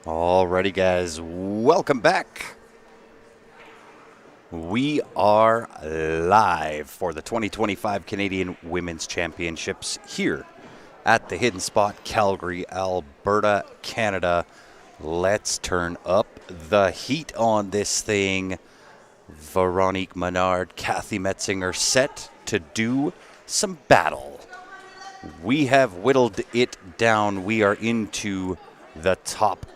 Alrighty, guys, welcome back. We are live for the 2025 Canadian Women's Championships here at the Hidden Spot, Calgary, Alberta, Canada. Let's turn up the heat on this thing. Veronique Menard, Kathy Metzinger set to do some battle. We have whittled it down. We are into the top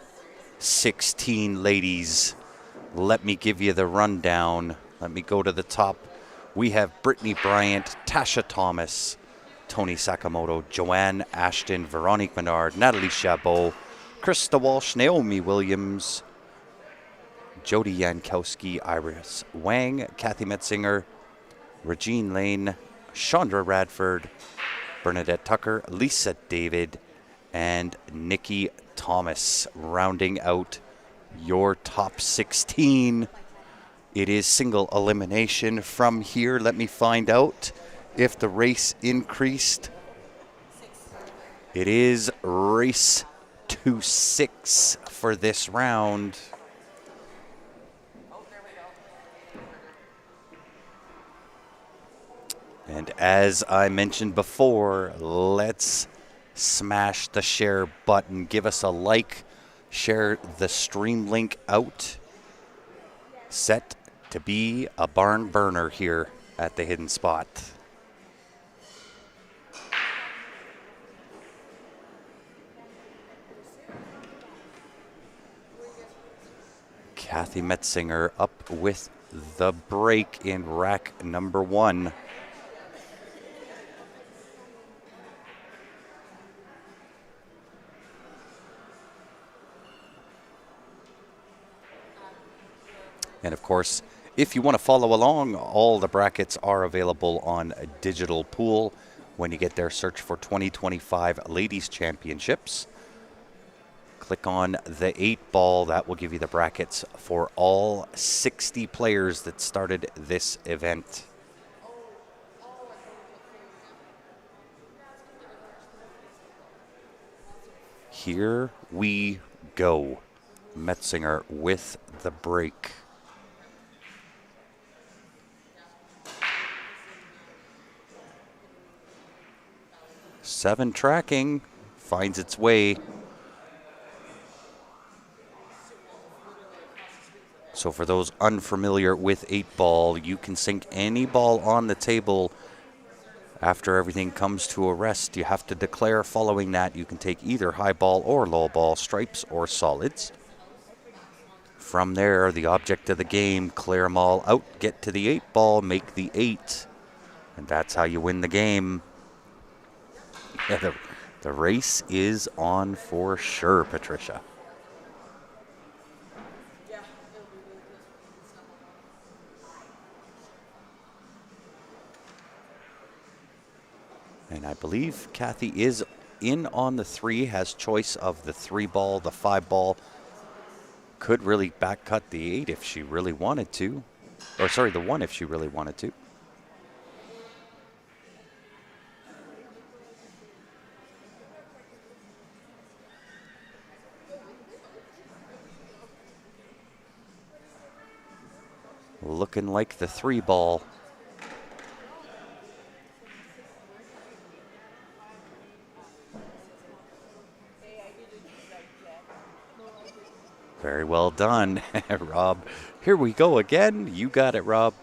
16 ladies. Let me give you the rundown. Let me go to the top. We have Brittany Bryant, Tasha Thomas, Tony Sakamoto, Joanne Ashton, Veronique Menard, Natalie Chabot, Krista Walsh, Naomi Williams, Jody Yankowski, Iris Wang, Kathy Metzinger, Regine Lane, Chandra Radford, Bernadette Tucker, Lisa David, and Nikki Thomas, rounding out your top 16. It is single elimination from here. Let me find out if the race increased. It is race to 6 for this round. And as I mentioned before, let's smash the share button. Give us a like. Share the stream link out. Set to be a barn burner here at the Hidden Spot. Kathy Metzinger up with the break in rack number 1. And of course, if you want to follow along, all the brackets are available on a digital pool. When you get there, search for 2025 Ladies Championships. Click on the 8-ball. That will give you the brackets for all 60 players that started this event. Here we go. Metzinger with the break. Seven tracking, finds its way. So for those unfamiliar with 8-ball, you can sink any ball on the table after everything comes to a rest. You have to declare following that. You can take either high ball or low ball, stripes or solids. From there, the object of the game, clear them all out, get to the 8-ball, make the 8. And that's how you win the game. Yeah, the race is on for sure, Patricia. And I believe Kathy is in on the 3, has choice of the 3-ball, the 5-ball. Could really back cut the 8 if she really wanted to. Or sorry, the 1 if she really wanted to. Looking like the 3-ball. Very well done, Rob. Here we go again. You got it, Rob.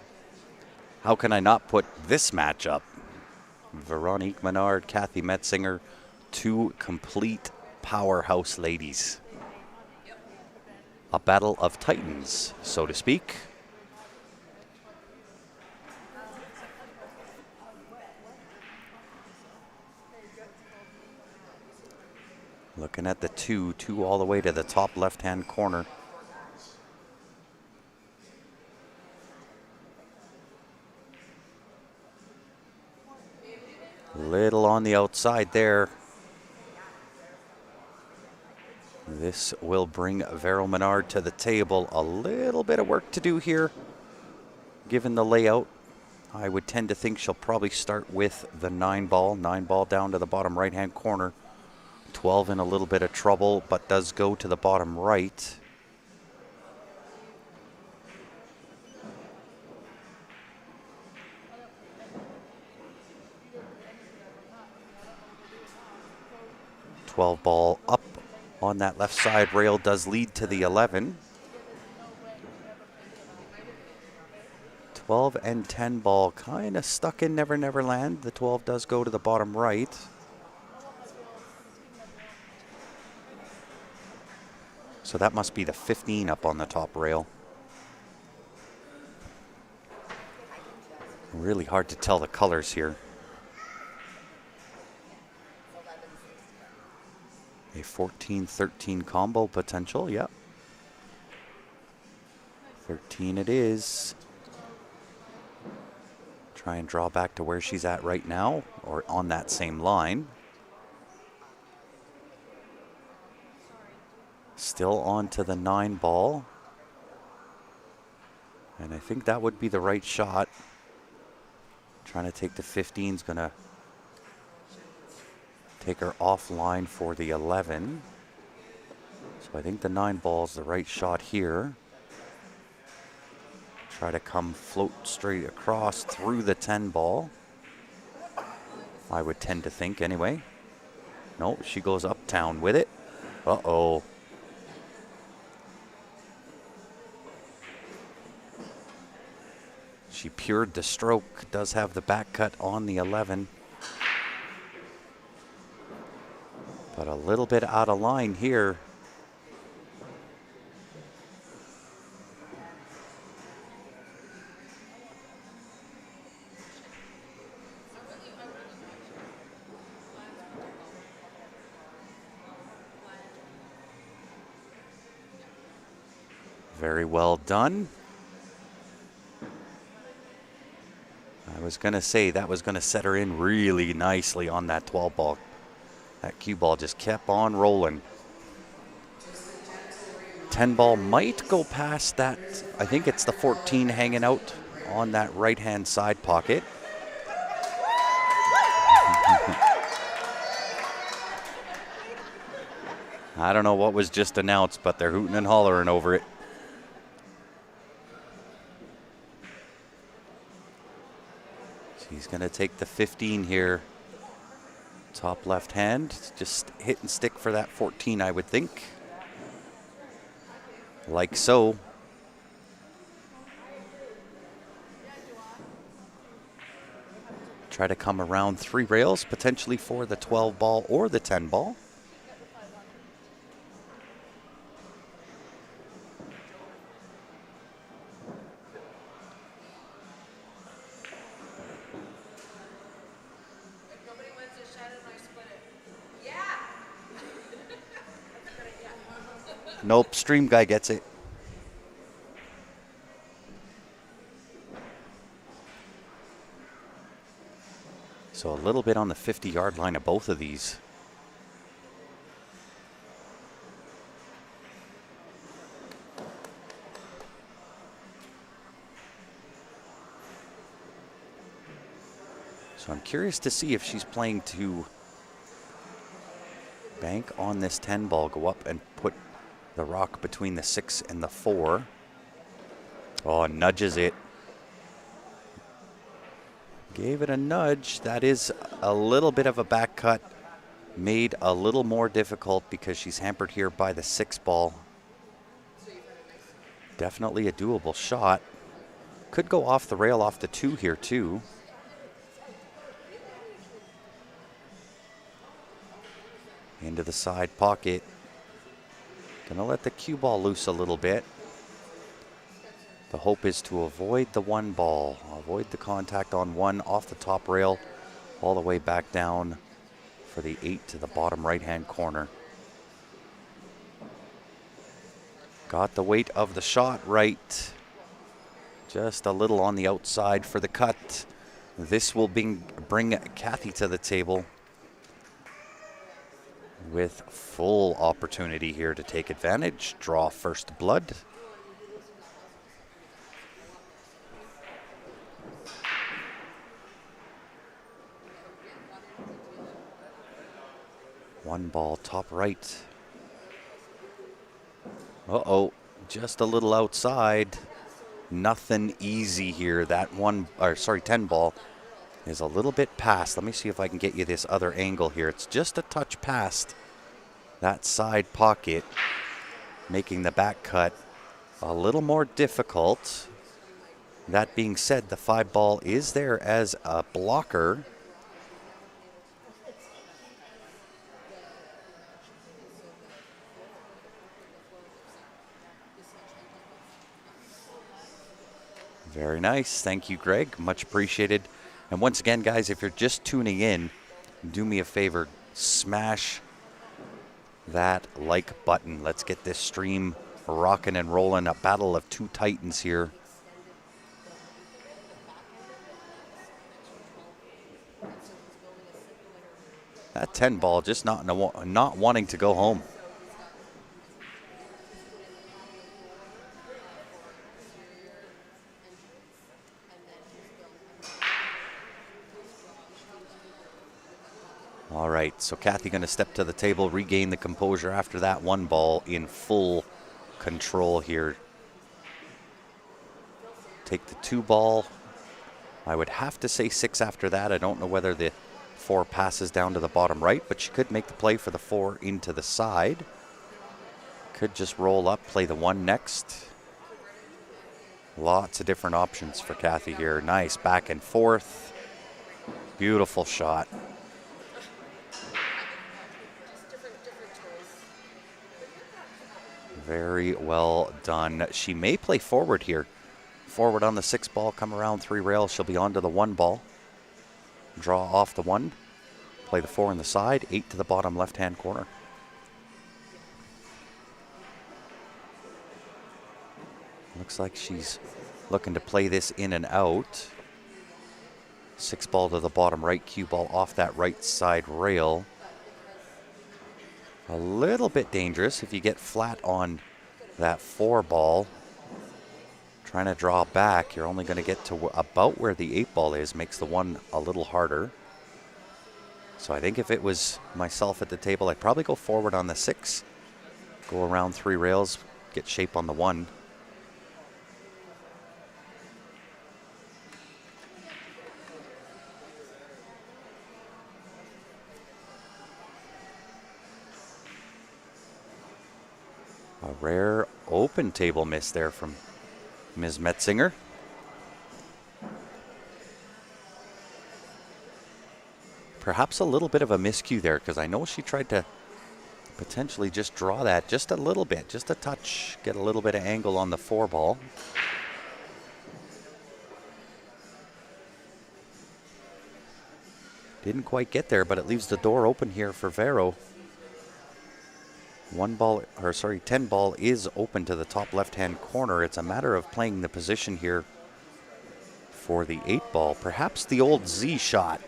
How can I not put this match up? Veronique Menard, Kathy Metzinger, 2 complete powerhouse ladies. A battle of titans, so to speak. Looking at the 2 all the way to the top left-hand corner. Little on the outside there. This will bring Vero Menard to the table. A little bit of work to do here, given the layout. I would tend to think she'll probably start with the 9-ball. 9-ball down to the bottom right-hand corner. 12 in a little bit of trouble, but does go to the bottom right. Ball up on that left side rail does lead to the 11. 12 and 10 ball kind of stuck in Never Never Land. The 12 does go to the bottom right. So that must be the 15 up on the top rail. Really hard to tell the colors here. A 14-13 combo potential, yep. 13 it is. Try and draw back to where she's at right now, or on that same line. Still on to the 9 ball. And I think that would be the right shot. Trying to take the 15's gonna take her offline for the 11. So I think the 9 ball is the right shot here. Try to come float straight across through the 10 ball. I would tend to think anyway. No, she goes uptown with it. Uh-oh. She pured the stroke, does have the back cut on the 11. But a little bit out of line here. Very well done. I was going to say that was going to set her in really nicely on that 12 ball. That cue ball just kept on rolling. 10 ball might go past that. I think it's the 14 hanging out on that right-hand side pocket. I don't know what was just announced, but they're hooting and hollering over it. She's going to take the 15 here. Top left hand, just hit and stick for that 14, I would think. Like so. Try to come around 3 rails, potentially for the 12 ball or the 10 ball. Nope, stream guy gets it. So a little bit on the 50-yard line of both of these. So I'm curious to see if she's playing to bank on this 10 ball, go up and put the rock between the 6 and the 4. Oh, nudges it. Gave it a nudge. That is a little bit of a back cut. Made a little more difficult because she's hampered here by the 6 ball. Definitely a doable shot. Could go off the rail off the 2 here too. Into the side pocket. Gonna let the cue ball loose a little bit. The hope is to avoid the 1 ball, avoid the contact on 1 off the top rail, all the way back down for the 8 to the bottom right-hand corner. Got the weight of the shot right. Just a little on the outside for the cut. This will bring Kathy to the table with full opportunity here to take advantage, draw first blood. One ball, top right. Uh-oh, just a little outside. Nothing easy here. That 10 ball is a little bit past. Let me see if I can get you this other angle here. It's just a touch past that side pocket, making the back cut a little more difficult. That being said, the 5 ball is there as a blocker. Very nice. Thank you, Greg. Much appreciated. And once again, guys, if you're just tuning in, do me a favor, smash that like button. Let's get this stream rocking and rolling. A battle of two titans here. That 10 ball just not wanting to go home. All right, so Kathy going to step to the table, regain the composure after that 1 ball, in full control here. Take the 2 ball. I would have to say 6 after that. I don't know whether the 4 passes down to the bottom right, but she could make the play for the 4 into the side. Could just roll up, play the 1 next. Lots of different options for Kathy here. Nice back and forth. Beautiful shot. Very well done. She may play forward here. Forward on the 6 ball, come around 3 rails. She'll be onto the 1 ball. Draw off the 1. Play the 4 in the side. 8 to the bottom left-hand corner. Looks like she's looking to play this in and out. 6 ball to the bottom right. Cue ball off that right side rail. A little bit dangerous if you get flat on that 4 ball. Trying to draw back, you're only going to get to about where the 8 ball is, makes the 1 a little harder. So I think if it was myself at the table, I'd probably go forward on the 6, go around 3 rails, get shape on the 1. A rare open table miss there from Ms. Metzinger. Perhaps a little bit of a miscue there, because I know she tried to potentially just draw that just a little bit, just a touch, get a little bit of angle on the 4 ball. Didn't quite get there, but it leaves the door open here for Vero. 10 ball is open to the top left-hand corner. It's a matter of playing the position here for the 8 ball. Perhaps the old Z shot.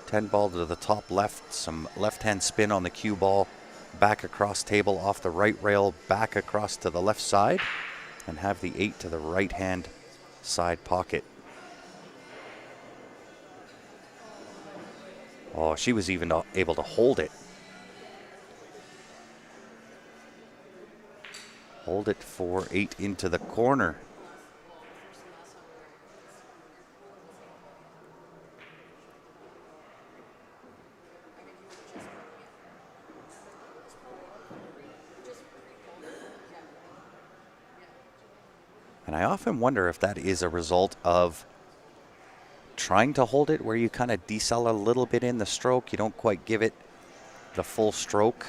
10 ball to the top left, some left-hand spin on the cue ball, back across table off the right rail, back across to the left side, and have the 8 to the right-hand side pocket. Oh, she was even able to hold it. Hold it for 8 into the corner. And I often wonder if that is a result of trying to hold it where you kind of decel a little bit in the stroke. You don't quite give it the full stroke.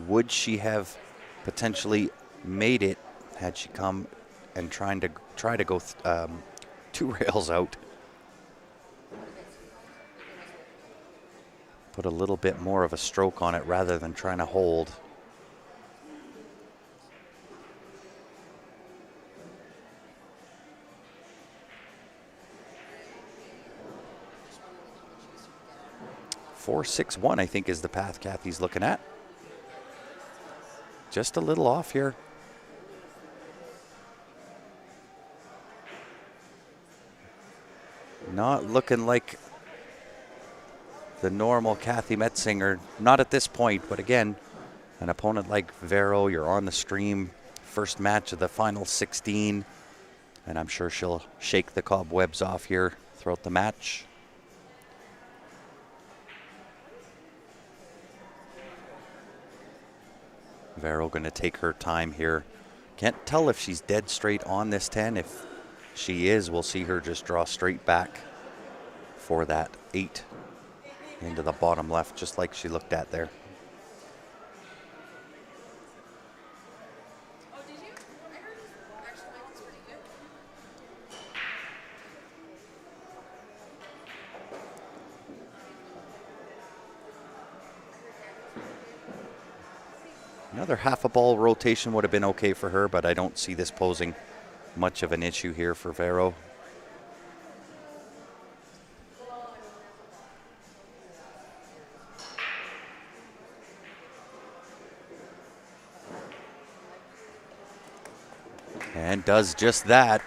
Would she have potentially made it had she come and try to go 2 rails out? Put a little bit more of a stroke on it rather than trying to hold. .461, I think, is the path Kathy's looking at. Just a little off here. Not looking like the normal Kathy Metzinger. Not at this point, but again, an opponent like Vero, you're on the stream, first match of the final 16, and I'm sure she'll shake the cobwebs off here throughout the match. Vero going to take her time here. Can't tell if she's dead straight on this 10. If she is, we'll see her just draw straight back for that 8 into the bottom left, just like she looked at there. Another half a ball rotation would have been okay for her, but I don't see this posing much of an issue here for Vero. And does just that.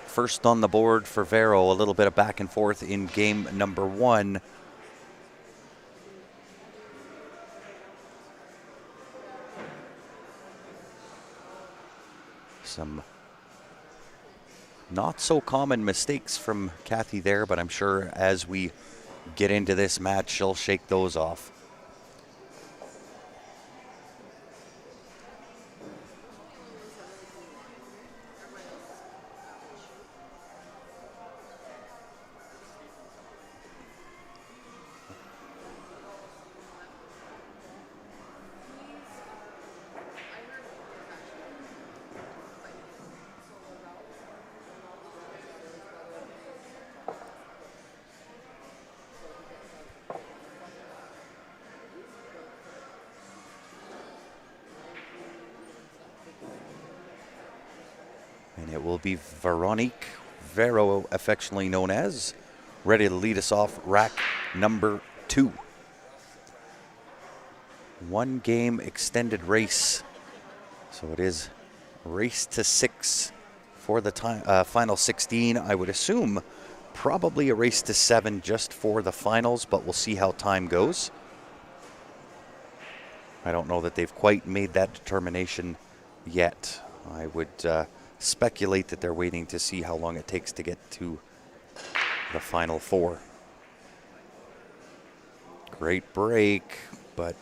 First on the board for Vero, a little bit of back and forth in game number 1. Some not so common mistakes from Kathy there, but I'm sure as we get into this match, she'll shake those off. And it will be Veronique Vero, affectionately known as, ready to lead us off rack number 2. 1 game extended race. So it is race to 6 for the final 16. I would assume probably a race to 7 just for the finals, but we'll see how time goes. I don't know that they've quite made that determination yet. I would speculate that they're waiting to see how long it takes to get to the final 4. Great break, but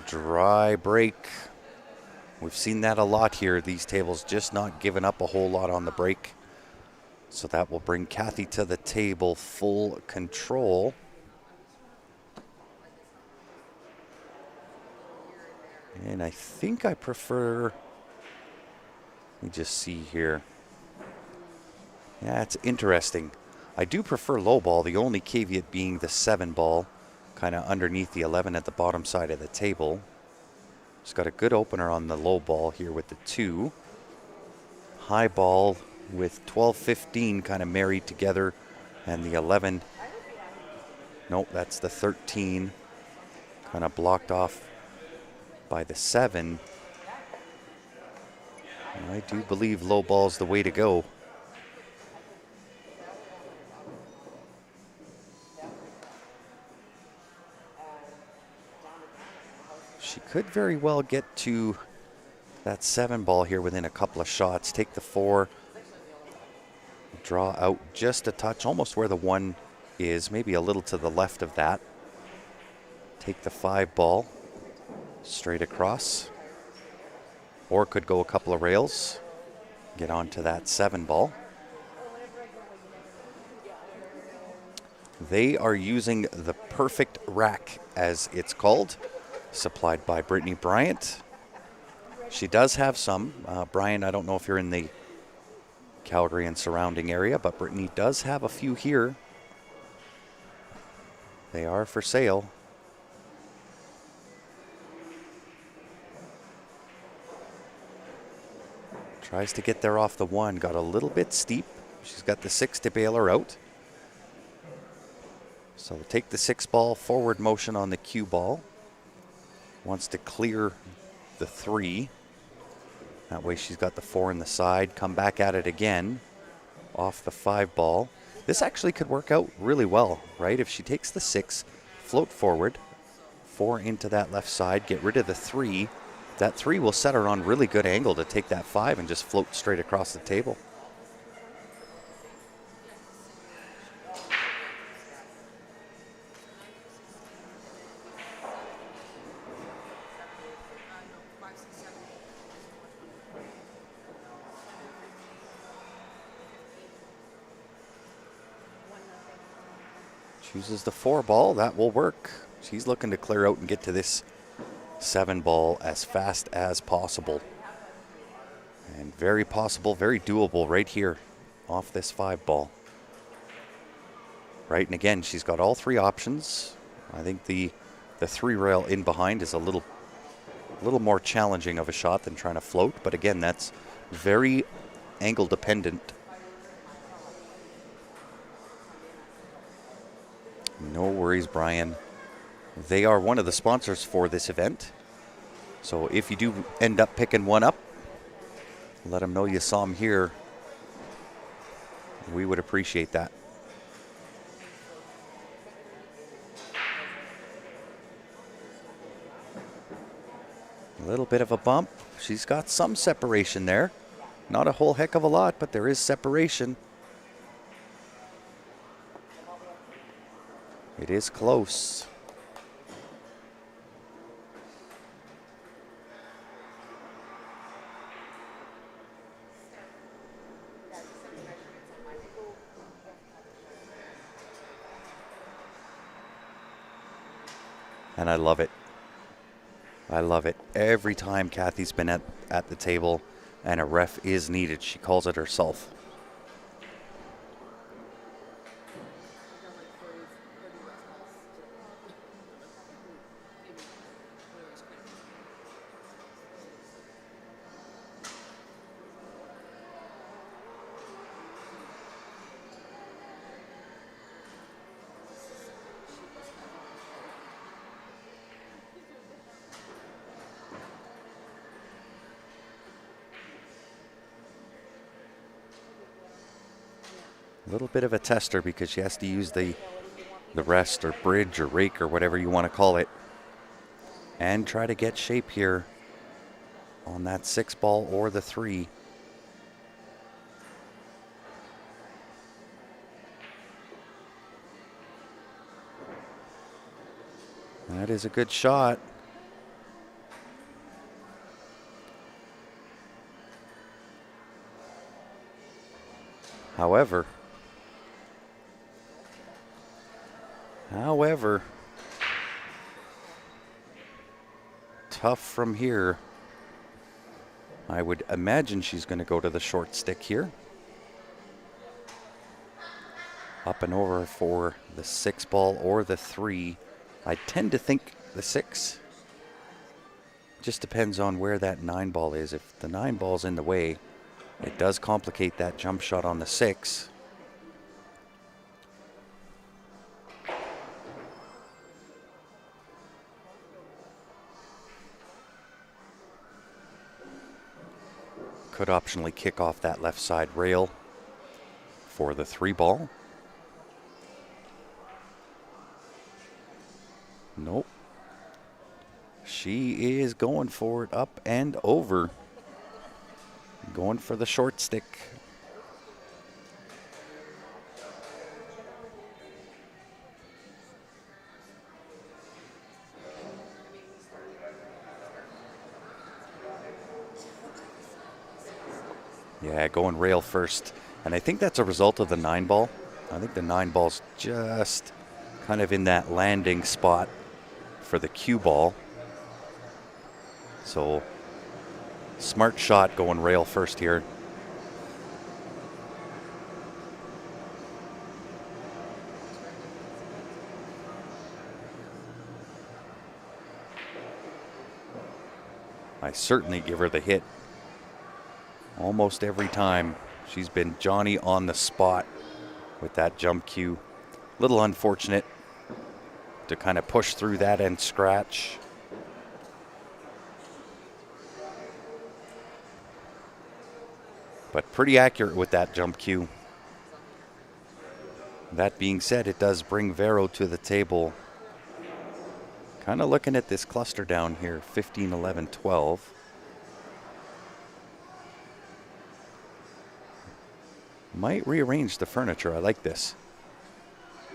dry break. We've seen that a lot here. These tables just not giving up a whole lot on the break. So that will bring Kathy to the table, full control. And I think I prefer, let me just see here. Yeah, it's interesting. I do prefer low ball, the only caveat being the 7 ball, kind of underneath the 11 at the bottom side of the table. It's got a good opener on the low ball here with the 2. High ball with 12-15 kind of married together, and the 11, nope, that's the 13, kind of blocked off by the 7. And I do believe low ball's the way to go. She could very well get to that 7 ball here within a couple of shots. Take the 4, draw out just a touch, almost where the 1 is, maybe a little to the left of that. Take the 5 ball straight across, or could go a couple of rails, get onto that 7 ball. They are using the perfect rack, as it's called, supplied by Brittany Bryant. She does have some. Brian, I don't know if you're in the Calgary and surrounding area, but Brittany does have a few here. They are for sale. Tries to get there off the 1, got a little bit steep. She's got the 6 to bail her out. So take the 6 ball, forward motion on the cue ball. Wants to clear the 3. That way she's got the 4 in the side. Come back at it again off the 5 ball. This actually could work out really well, right? If she takes the 6, float forward, 4 into that left side, get rid of the 3. That 3 will set her on really good angle to take that 5 and just float straight across the table. Chooses the 4 ball. That will work. She's looking to clear out and get to this 7 ball as fast as possible. And very possible, very doable right here off this 5 ball. Right, and again, she's got all 3 options. I think the 3 rail in behind is a little more challenging of a shot than trying to float. But again, that's very angle dependent. No worries, Brian. They are one of the sponsors for this event. So if you do end up picking one up, let them know you saw them here. We would appreciate that. A little bit of a bump. She's got some separation there. Not a whole heck of a lot, but there is separation. It is close. And I love it. I love it. Every time Kathy's been at the table and a ref is needed, she calls it herself. A little bit of a tester because she has to use the rest or bridge or rake or whatever you want to call it and try to get shape here on that 6 ball or the 3. That is a good shot. However, tough from here. I would imagine she's going to go to the short stick here. Up and over for the 6 ball or the 3. I tend to think the 6. Just depends on where that 9 ball is. If the 9 ball's in the way, it does complicate that jump shot on the 6. Could optionally kick off that left side rail for the 3 ball. Nope. She is going for it up and over. Going for the short stick. Yeah, going rail first. And I think that's a result of the 9 ball. I think the 9 ball's just kind of in that landing spot for the cue ball. So smart shot going rail first here. I certainly give her the hit almost every time. She's been Johnny on the spot with that jump cue. Little unfortunate to kind of push through that and scratch. But pretty accurate with that jump cue. That being said, it does bring Vero to the table. Kind of looking at this cluster down here, 15, 11, 12. Might rearrange the furniture. I like this.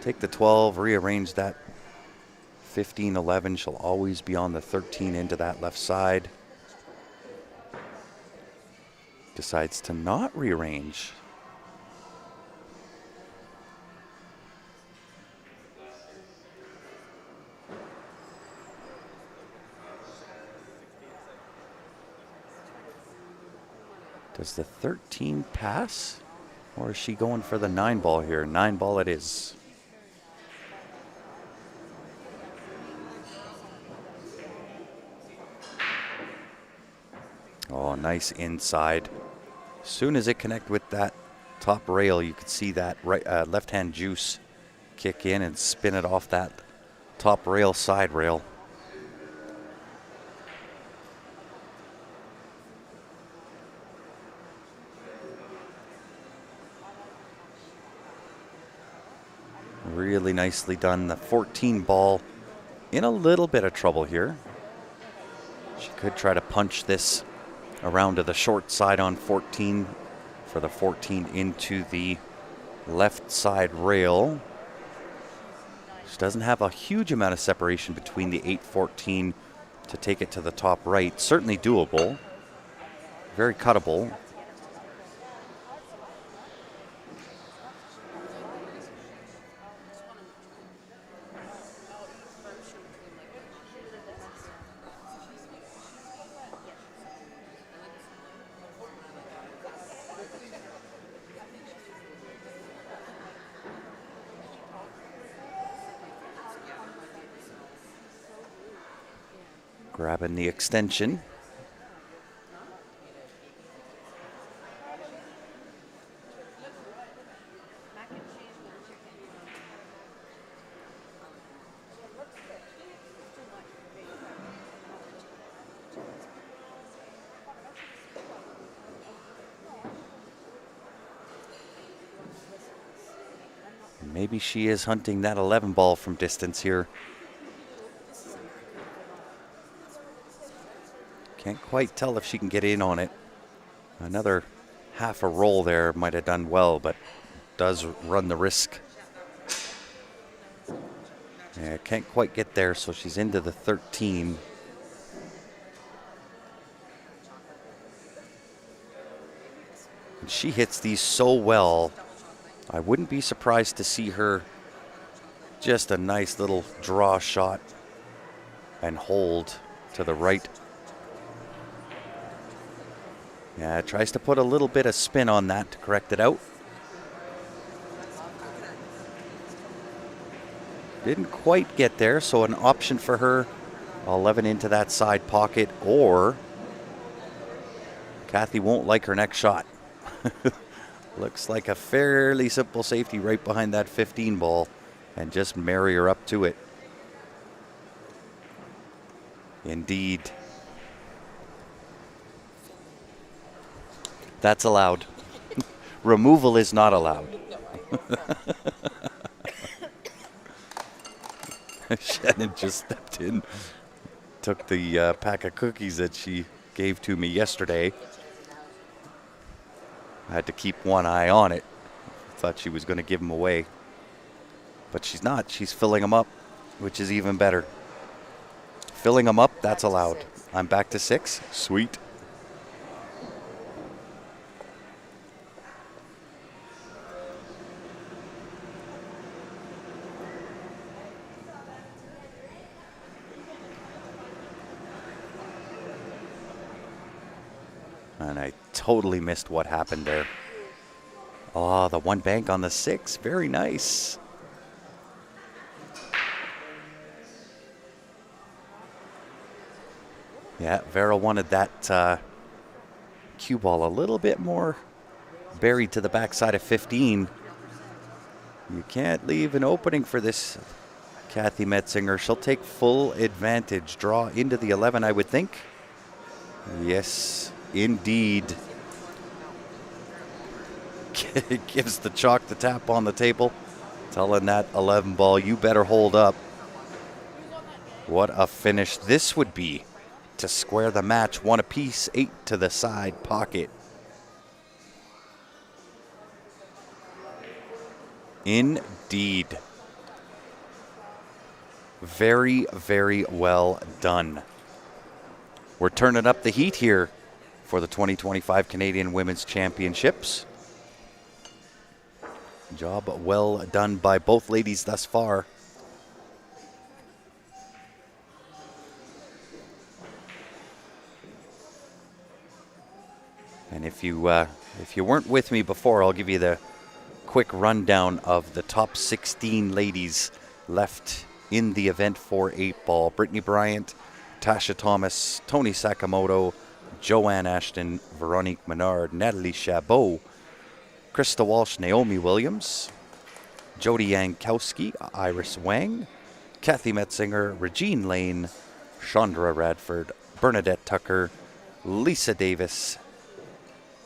Take the 12, rearrange that 15, 11. She'll always be on the 13 into that left side. Decides to not rearrange. Does the 13 pass? Or is she going for the 9 ball here? 9 ball it is. Oh, nice inside. As soon as it connected with that top rail, you could see that right left-hand juice kick in and spin it off that top rail, side rail. Really nicely done. The 14 ball in a little bit of trouble here. She could try to punch this around to the short side on 14 for the 14 into the left side rail. She doesn't have a huge amount of separation between the 8-14 to take it to the top right. Certainly doable. Very cuttable. Grabbing the extension. Maybe she is hunting that 11 ball from distance here. Can't quite tell if she can get in on it. Another half a roll there might have done well, but does run the risk. Yeah, can't quite get there, so she's into the 13. And she hits these so well. I wouldn't be surprised to see her just a nice little draw shot and hold to the right. Yeah, tries to put a little bit of spin on that to correct it out. Didn't quite get there, so an option for her, 11 into that side pocket, or Kathy won't like her next shot. Looks like a fairly simple safety right behind that 15 ball and just marry her up to it. Indeed. That's allowed. Removal is not allowed. Shannon just stepped in, took the pack of cookies that she gave to me yesterday. I had to keep one eye on it. Thought she was going to give them away. But she's not. She's filling them up, which is even better. Filling them up, that's allowed. I'm back to 6. Sweet. And I totally missed what happened there. Oh, the one bank on the 6. Very nice. Yeah, Vera wanted that cue ball a little bit more buried to the backside of 15. You can't leave an opening for this Kathy Metzinger. She'll take full advantage. Draw into the 11, I would think. Yes, indeed. Gives the chalk the tap on the table. Telling that 11 ball, you better hold up. What a finish this would be to square the match. 1 apiece, 8 to the side pocket. Indeed. Very, very well done. We're turning up the heat here for the 2025 Canadian Women's Championships. Job well done by both ladies thus far. And if you weren't with me before, I'll give you the quick rundown of the top 16 ladies left in the event for 8-ball. Brittany Bryant, Tasha Thomas, Tony Sakamoto, Joanne Ashton, Veronique Menard, Natalie Chabot, Krista Walsh, Naomi Williams, Jody Yankowski, Iris Wang, Kathy Metzinger, Regine Lane, Chandra Radford, Bernadette Tucker, Lisa Davis,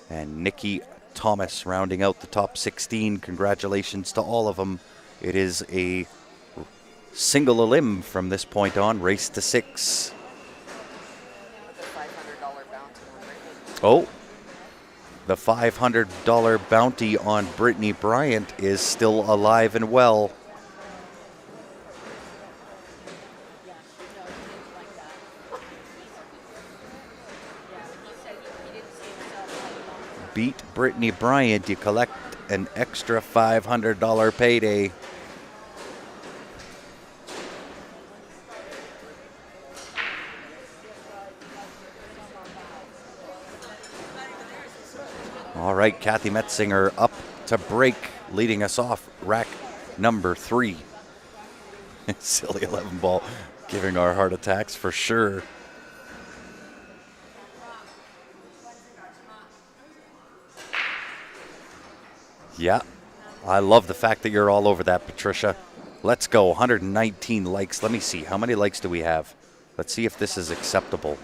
and Nikki Thomas rounding out the top 16. Congratulations to all of them. It is a single elim from this point on, race to 6. Oh, the $500 bounty on Brittany Bryant is still alive and well. Beat Brittany Bryant, you collect an extra $500 payday. All right, Kathy Metzinger up to break, leading us off rack number 3. Silly 11 ball, giving our heart attacks for sure. Yeah, I love the fact that you're all over that, Patricia. Let's go, 119 likes. Let me see, how many likes do we have? Let's see if this is acceptable.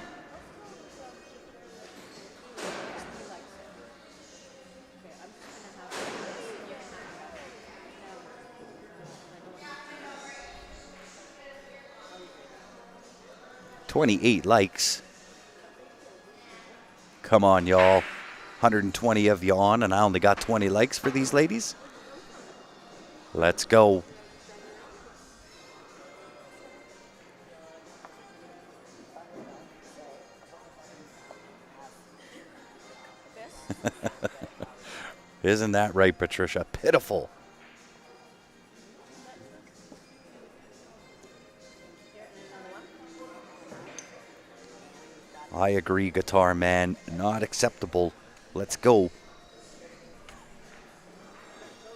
$28 likes. Come on, y'all. 120 of you on, and I only got 20 likes for these ladies. Let's go. Isn't that right, Patricia? Pitiful. I agree, Guitar Man. Not acceptable. Let's go.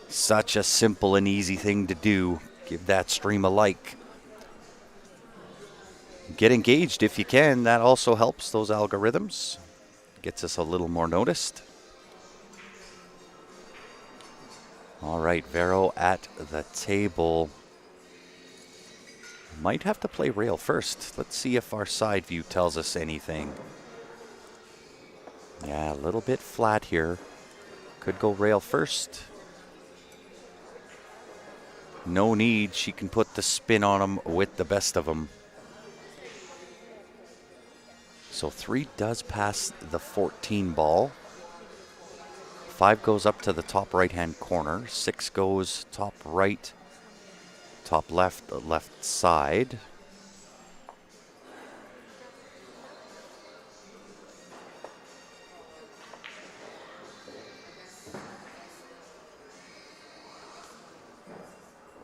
Such a simple and easy thing to do. Give that stream a like. Get engaged if you can. That also helps those algorithms. Gets us a little more noticed. All right, Vero at the table. Might have to play rail first. Let's see if our side view tells us anything. Yeah, a little bit flat here. Could go rail first. No need. She can put the spin on them with the best of them. So 3 does pass the 14 ball. 5 goes up to the top right-hand corner. 6 goes top right, top left, left side.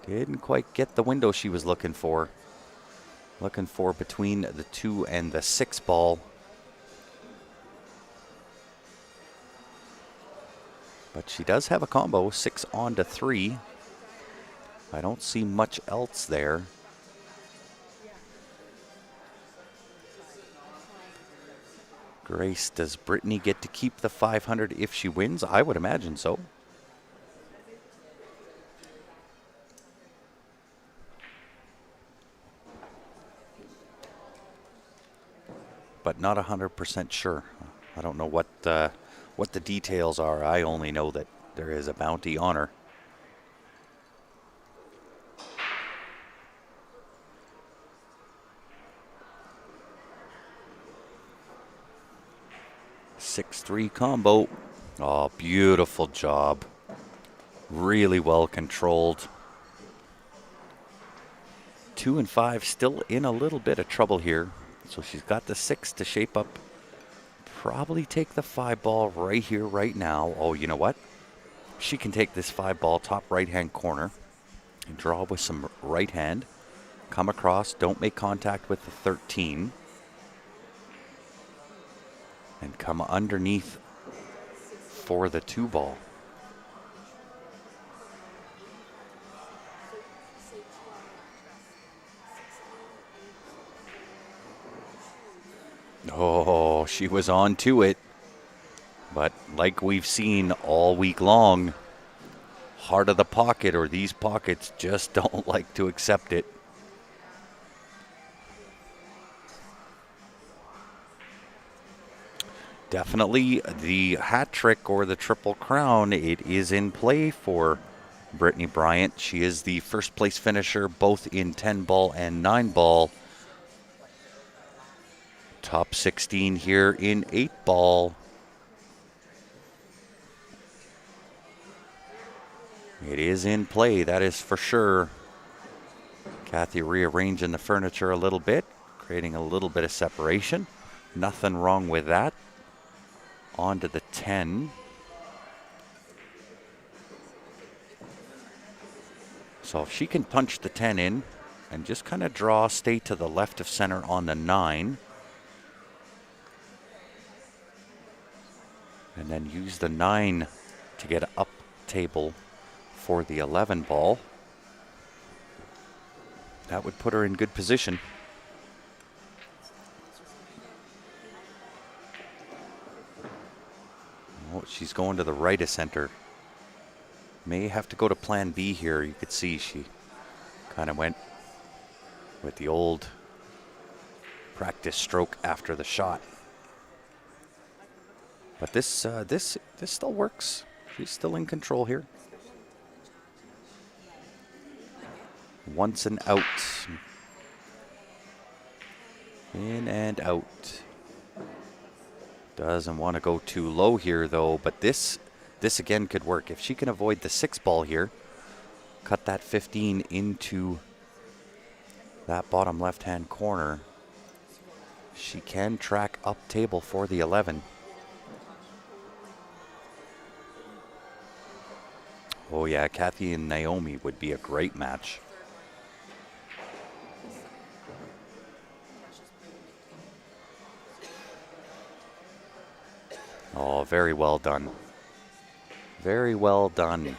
Didn't quite get the window she was looking for. Looking for between the 2 and the 6 ball. But she does have a combo, 6 on to 3. I don't see much else there. Grace, does Brittany get to keep the 500 if she wins? I would imagine so. But not 100% sure. I don't know what the details are. I only know that there is a bounty on her. 6-3 combo. Oh, beautiful job. Really well controlled. 2 and 5 still in a little bit of trouble here. So she's got the 6 to shape up. Probably take the 5 ball right here, right now. Oh, you know what? She can take this 5 ball top right-hand corner and draw with some right hand. Come across, don't make contact with the 13. And come underneath for the 2 ball. Oh, she was on to it. But like we've seen all week long, heart of the pocket, or these pockets just don't like to accept it. Definitely the hat trick or the triple crown. It is in play for Brittany Bryant. She is the first place finisher both in 10 ball and 9 ball. Top 16 here in 8 ball. It is in play, that is for sure. Kathy rearranging the furniture a little bit, creating a little bit of separation. Nothing wrong with that. On to the 10. So if she can punch the 10 in and just kind of draw, stay to the left of center on the 9. And then use the 9 to get up table for the 11 ball. That would put her in good position. Oh, she's going to the right of center. May have to go to plan B here. You could see she kind of went with the old practice stroke after the shot. But this still works. She's still in control here. Once and out. In and out. Doesn't want to go too low here though, but this again could work. If she can avoid the 6 ball here, cut that 15 into that bottom left-hand corner, she can track up table for the 11. Oh yeah, Kathy and Naomi would be a great match. Oh, very well done. Very well done.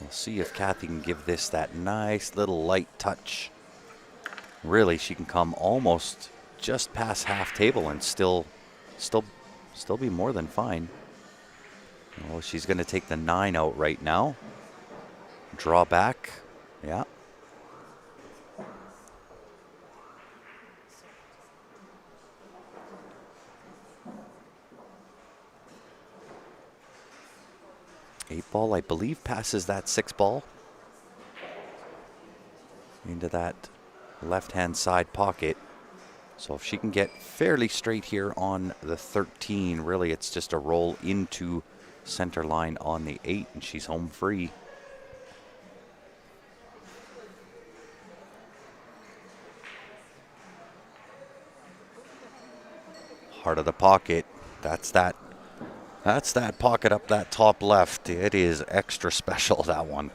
We'll see if Kathy can give this that nice little light touch. Really, she can come almost just past half table and still be more than fine. Oh, she's going to take the 9 out right now. Draw back. Yeah. Eight ball, I believe, passes that 6 ball into that left-hand side pocket. So if she can get fairly straight here on the 13, really it's just a roll into center line on the 8, and she's home free. Heart of the pocket. That's that pocket up that top left. It is extra special, that one.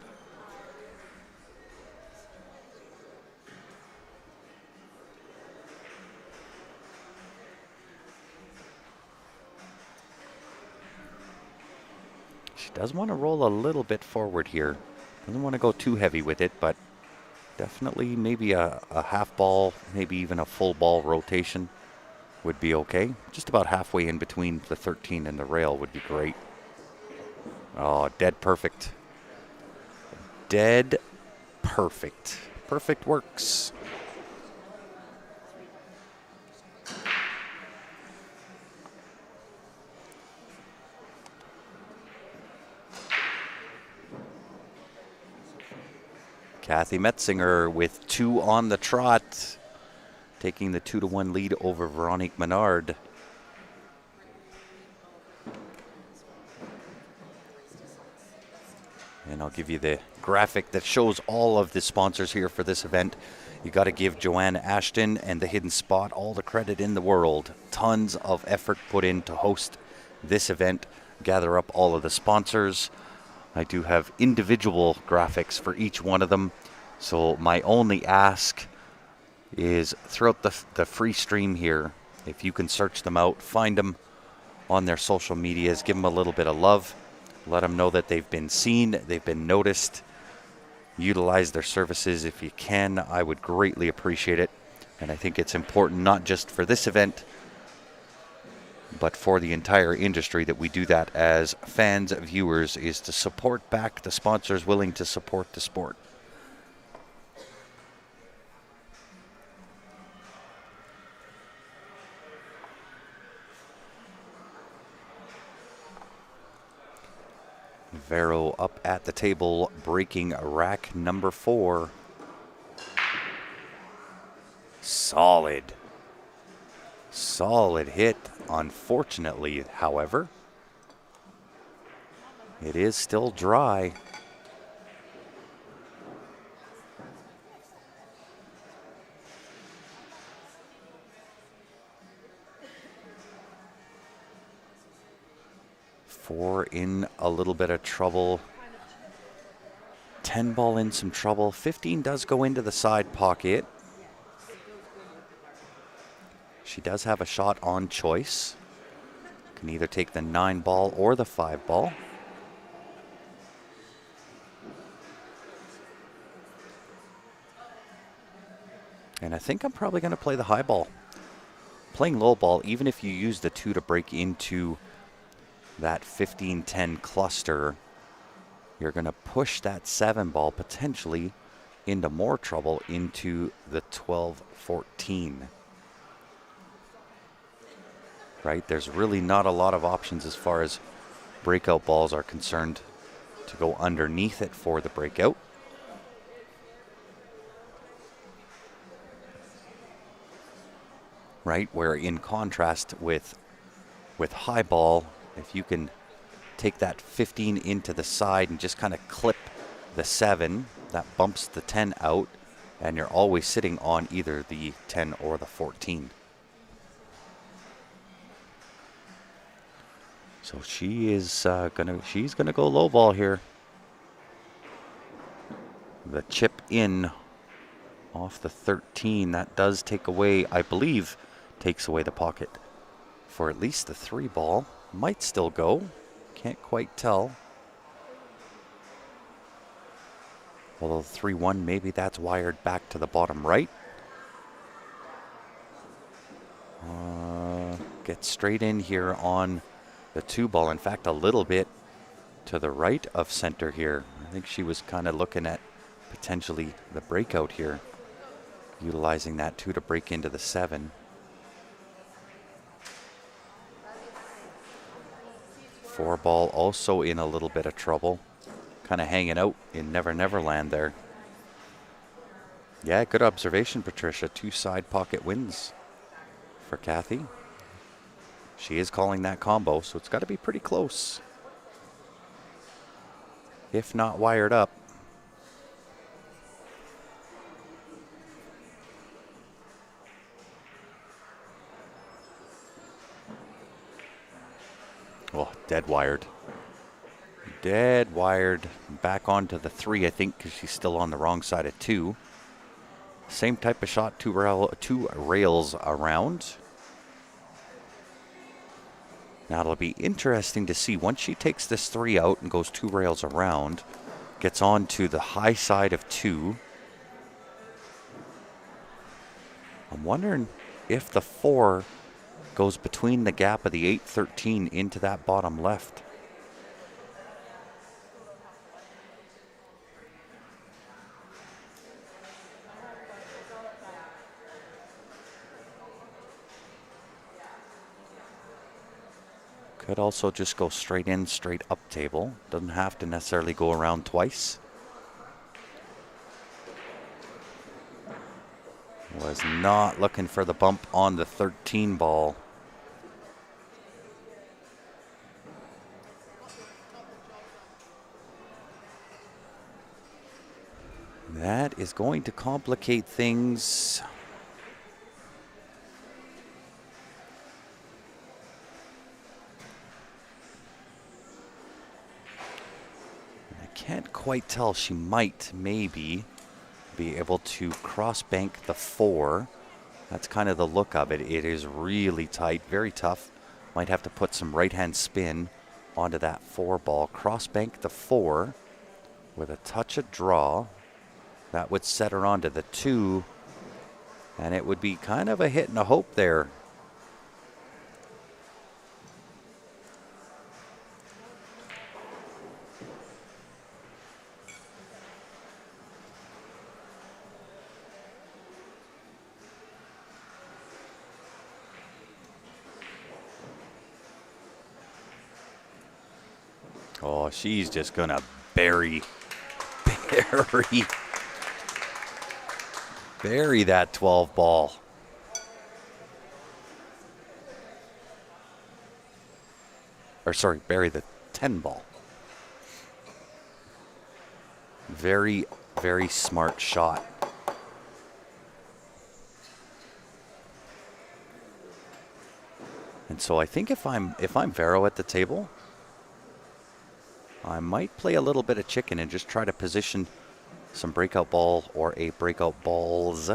She does want to roll a little bit forward here. Doesn't want to go too heavy with it, but definitely maybe a half ball, maybe even a full ball rotation would be okay. Just about halfway in between the 13 and the rail would be great. Oh, dead perfect. Dead perfect. Perfect works. Kathy Metzinger with 2 on the trot, taking the 2-1 lead over Veronique Menard. And I'll give you the graphic that shows all of the sponsors here for this event. You got to give Joanne Ashton and the Hidden Spot all the credit in the world. Tons of effort put in to host this event, gather up all of the sponsors. I do have individual graphics for each one of them. So my only ask is throughout the free stream here, if you can search them out, find them on their social medias, give them a little bit of love. Let them know that they've been seen, they've been noticed. Utilize their services if you can. I would greatly appreciate it. And I think it's important not just for this event, but for the entire industry that we do that as fans, viewers, is to support back the sponsors willing to support the sport. Vero up at the table, breaking rack number 4. Solid hit. Unfortunately, however, it is still dry. Four in a little bit of trouble. 10 ball in some trouble. 15 does go into the side pocket. She does have a shot on choice. Can either take the 9 ball or the 5 ball. And I think I'm probably going to play the high ball. Playing low ball, even if you use the 2 to break into that 15-10 cluster, you're going to push that 7 ball potentially into more trouble into the 12-14. Right? There's really not a lot of options as far as breakout balls are concerned to go underneath it for the breakout. Right? Where in contrast with high ball, if you can take that 15 into the side and just kind of clip the 7, that bumps the 10 out, and you're always sitting on either the 10 or the 14. So she is she's gonna go low ball here. The chip in off the 13, that does take away, I believe, takes away the pocket for at least the 3 ball. Might still go, can't quite tell. Although 3-1, maybe that's wired back to the bottom right. Get straight in here on the 2 ball. In fact, a little bit to the right of center here. I think she was kind of looking at potentially the breakout here, utilizing that 2 to break into the 7. 4 ball also in a little bit of trouble, kind of hanging out in Never Never Land there. Yeah, good observation, Patricia. 2 side pocket wins for Kathy. She is calling that combo, so it's got to be pretty close, if not wired up. Oh, dead wired. Dead wired. Back onto the 3, I think, because she's still on the wrong side of 2. Same type of shot, 2 rails around. Now it'll be interesting to see once she takes this 3 out and goes 2 rails around, gets on to the high side of 2. I'm wondering if the 4 goes between the gap of the 8-13 into that bottom left. Could also just go straight in, straight up table. Doesn't have to necessarily go around twice. Was not looking for the bump on the 13 ball. That is going to complicate things. I can't quite tell. She might, maybe, be able to cross bank the 4. That's kind of the look of it. It is really tight, very tough. Might have to put some right-hand spin onto that 4 ball. Cross bank the 4 with a touch of draw. That would set her onto the 2, and it would be kind of a hit and a hope there. Oh, she's just gonna bury that 12 ball. Or sorry, bury the 10 ball. Very, very smart shot. And so I think if I'm Vero at the table, I might play a little bit of chicken and just try to position some breakout ball or a breakout balls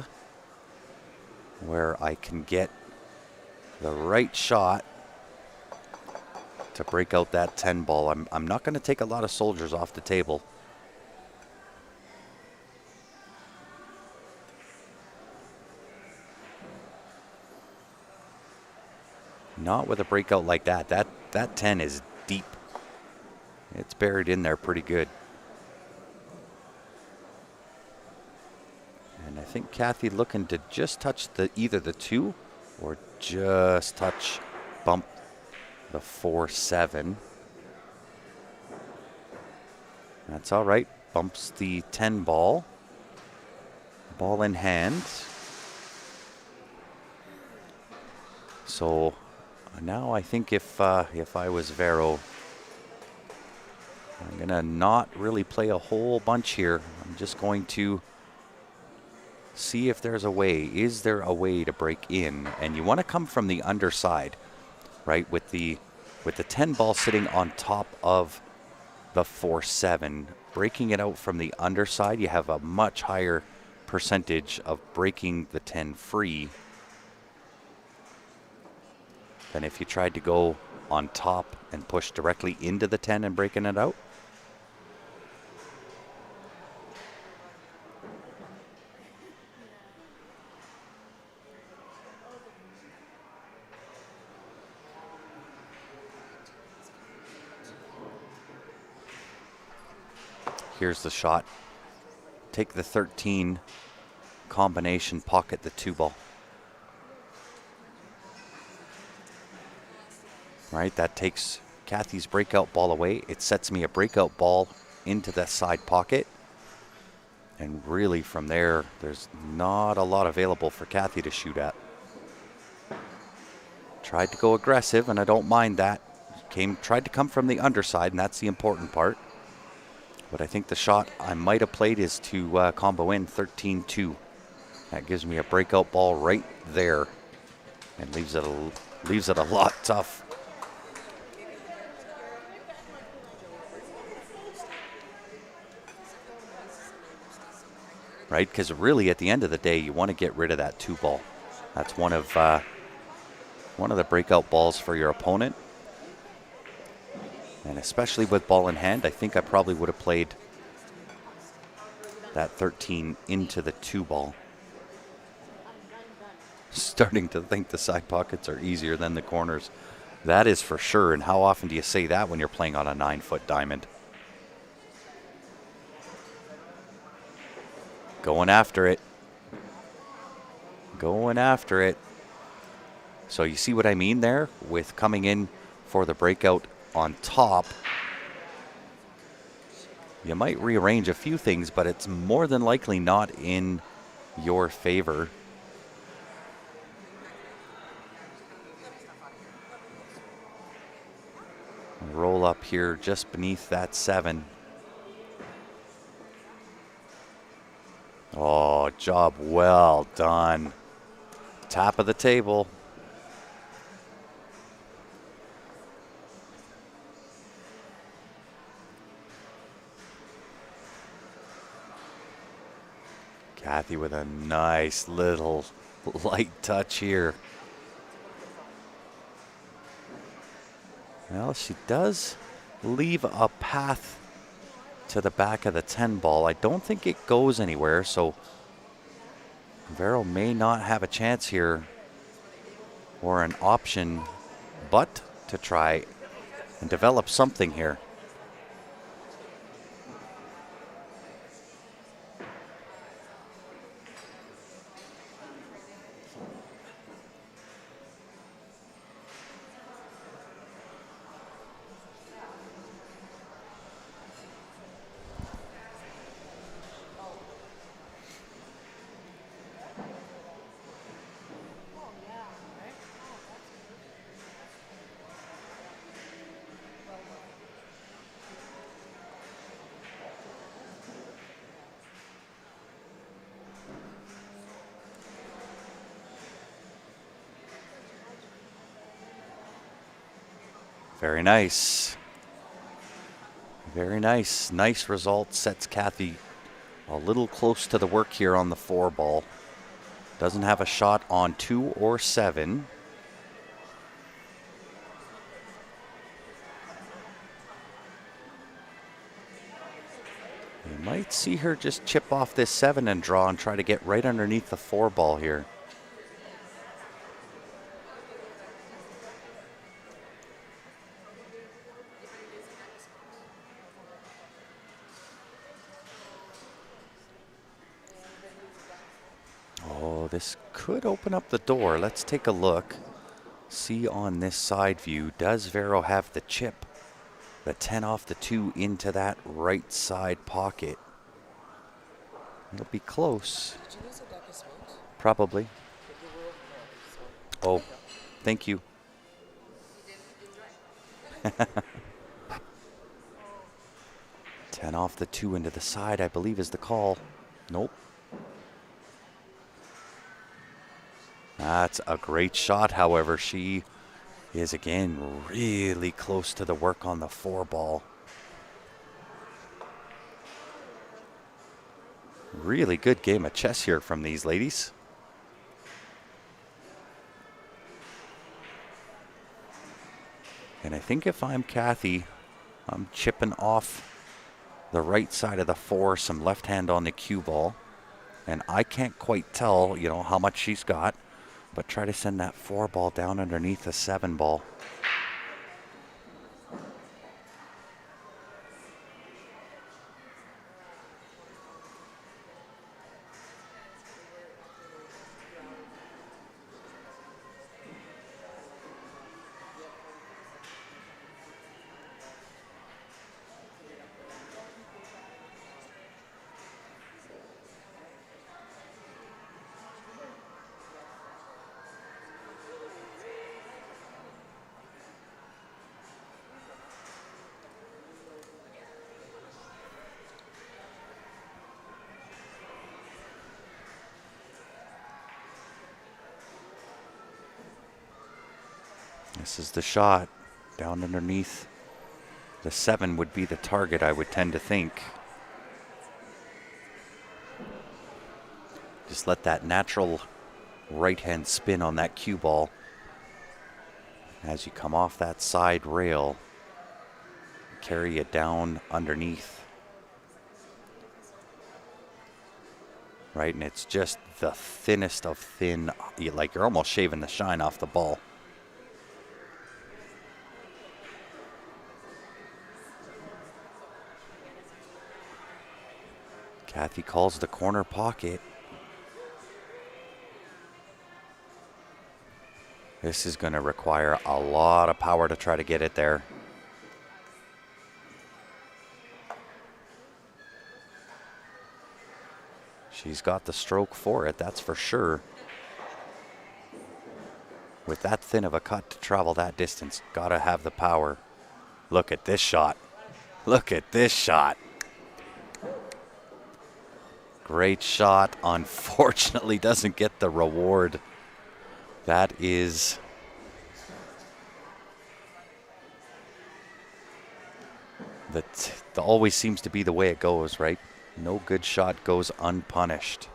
where I can get the right shot to break out that 10 ball. I'm not going to take a lot of soldiers off the table. Not with a breakout like that. That 10 is deep. It's buried in there pretty good. And I think Kathy looking to just touch either the 2 or just touch bump the 4-7. That's all right. Bumps the 10 ball. Ball in hand. So now I think if I was Vero, I'm going to not really play a whole bunch here. I'm just going to see if there's a way. Is there a way to break in? And you want to come from the underside, right? With the 10 ball sitting on top of the 4-7, breaking it out from the underside, you have a much higher percentage of breaking the 10 free than if you tried to go on top and push directly into the 10 and breaking it out. Here's the shot. Take the 13 combination, pocket the 2 ball. Right, that takes Kathy's breakout ball away. It sets me a breakout ball into the side pocket. And really from there, there's not a lot available for Kathy to shoot at. Tried to go aggressive, and I don't mind that. Tried to come from the underside, and that's the important part. But I think the shot I might have played is to combo in 13-2. That gives me a breakout ball right there and leaves it a lot tough. Right, because really at the end of the day, you want to get rid of that 2 ball. That's one of the breakout balls for your opponent. And especially with ball in hand, I think I probably would have played that 13 into the 2 ball. Starting to think the side pockets are easier than the corners. That is for sure. And how often do you say that when you're playing on a 9-foot diamond? Going after it. Going after it. So you see what I mean there with coming in for the breakout on top. You might rearrange a few things, but it's more than likely not in your favor. roll up here just beneath that 7. Oh, job well done. Top of the table. Kathy with a nice little light touch here. Well, she does leave a path to the back of the 10 ball. I don't think it goes anywhere, so Vero may not have a chance here or an option but to try and develop something here. Very nice. Very nice. Nice result. Sets Kathy a little close to the work here on the 4 ball. Doesn't have a shot on 2 or 7. You might see her just chip off this 7 and draw and try to get right underneath the 4 ball here. This could open up the door. Let's take a look. See on this side view, does Vero have the chip? The 10 off the 2 into that right side pocket. It'll be close. Did you use a deck of smokes? Probably. Oh, thank you. 10 off the 2 into the side, I believe, is the call. Nope. That's a great shot, however. She is, again, really close to the work on the 4 ball. Really good game of chess here from these ladies. And I think if I'm Kathy, I'm chipping off the right side of the 4, some left hand on the cue ball. And I can't quite tell, you know, how much she's got. But try to send that 4 ball down underneath the 7 ball. This is the shot. Down underneath the 7 would be the target, I would tend to think. Just let that natural right hand spin on that cue ball as you come off that side rail. Carry it down underneath. Right, and it's just the thinnest of thin, like you're almost shaving the shine off the ball. Kathy calls the corner pocket. This is going to require a lot of power to try to get it there. She's got the stroke for it, that's for sure. With that thin of a cut to travel that distance, gotta have the power. Look at this shot. Look at this shot. Great shot. Unfortunately, doesn't get the reward. That is... That always seems to be the way it goes, right? No good shot goes unpunished.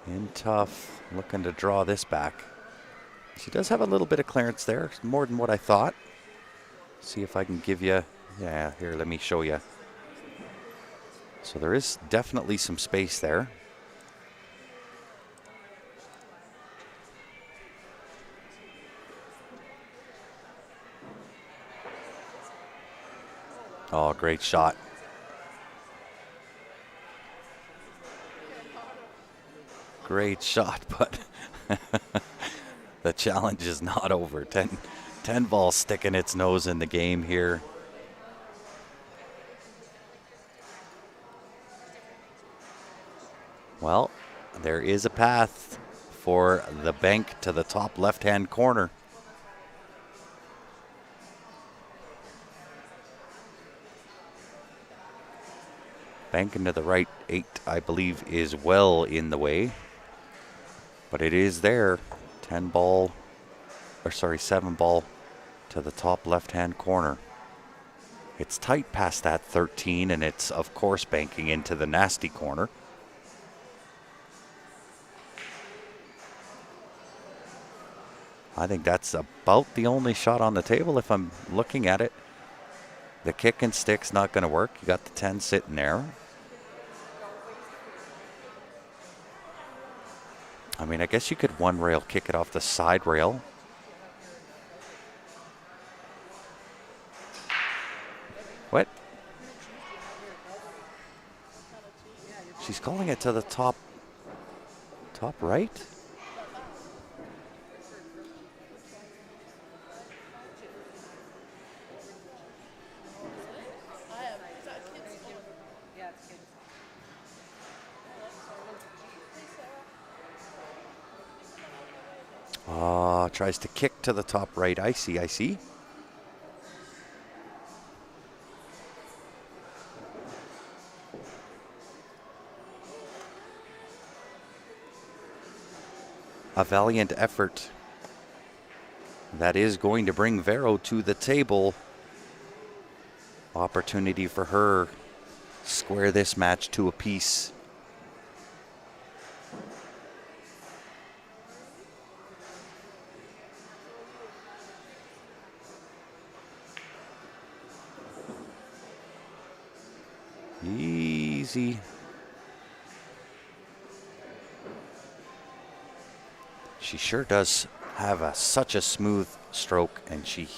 In tough, looking to draw this back. She does have a little bit of clearance there, more than what I thought. See if I can give you, yeah, here, let me show you. So there is definitely some space there. Oh, great shot. Great shot, but the challenge is not over. 10 ball sticking its nose in the game here. Well, there is a path for the bank to the top left-hand corner. Banking to the right 8, I believe, is well in the way. But it is there. 7 ball to the top left-hand corner. It's tight past that 13, and it's, of course, banking into the nasty corner. I think that's about the only shot on the table if I'm looking at it. The kick and stick's not going to work. You got the 10 sitting there. I mean, I guess you could one rail kick it off the side rail. What? She's calling it to the top right? Tries to kick to the top right. I see. A valiant effort. That is going to bring Vero to the table. Opportunity for her. Square this match to a piece. Easy. She sure does have such a smooth stroke, and she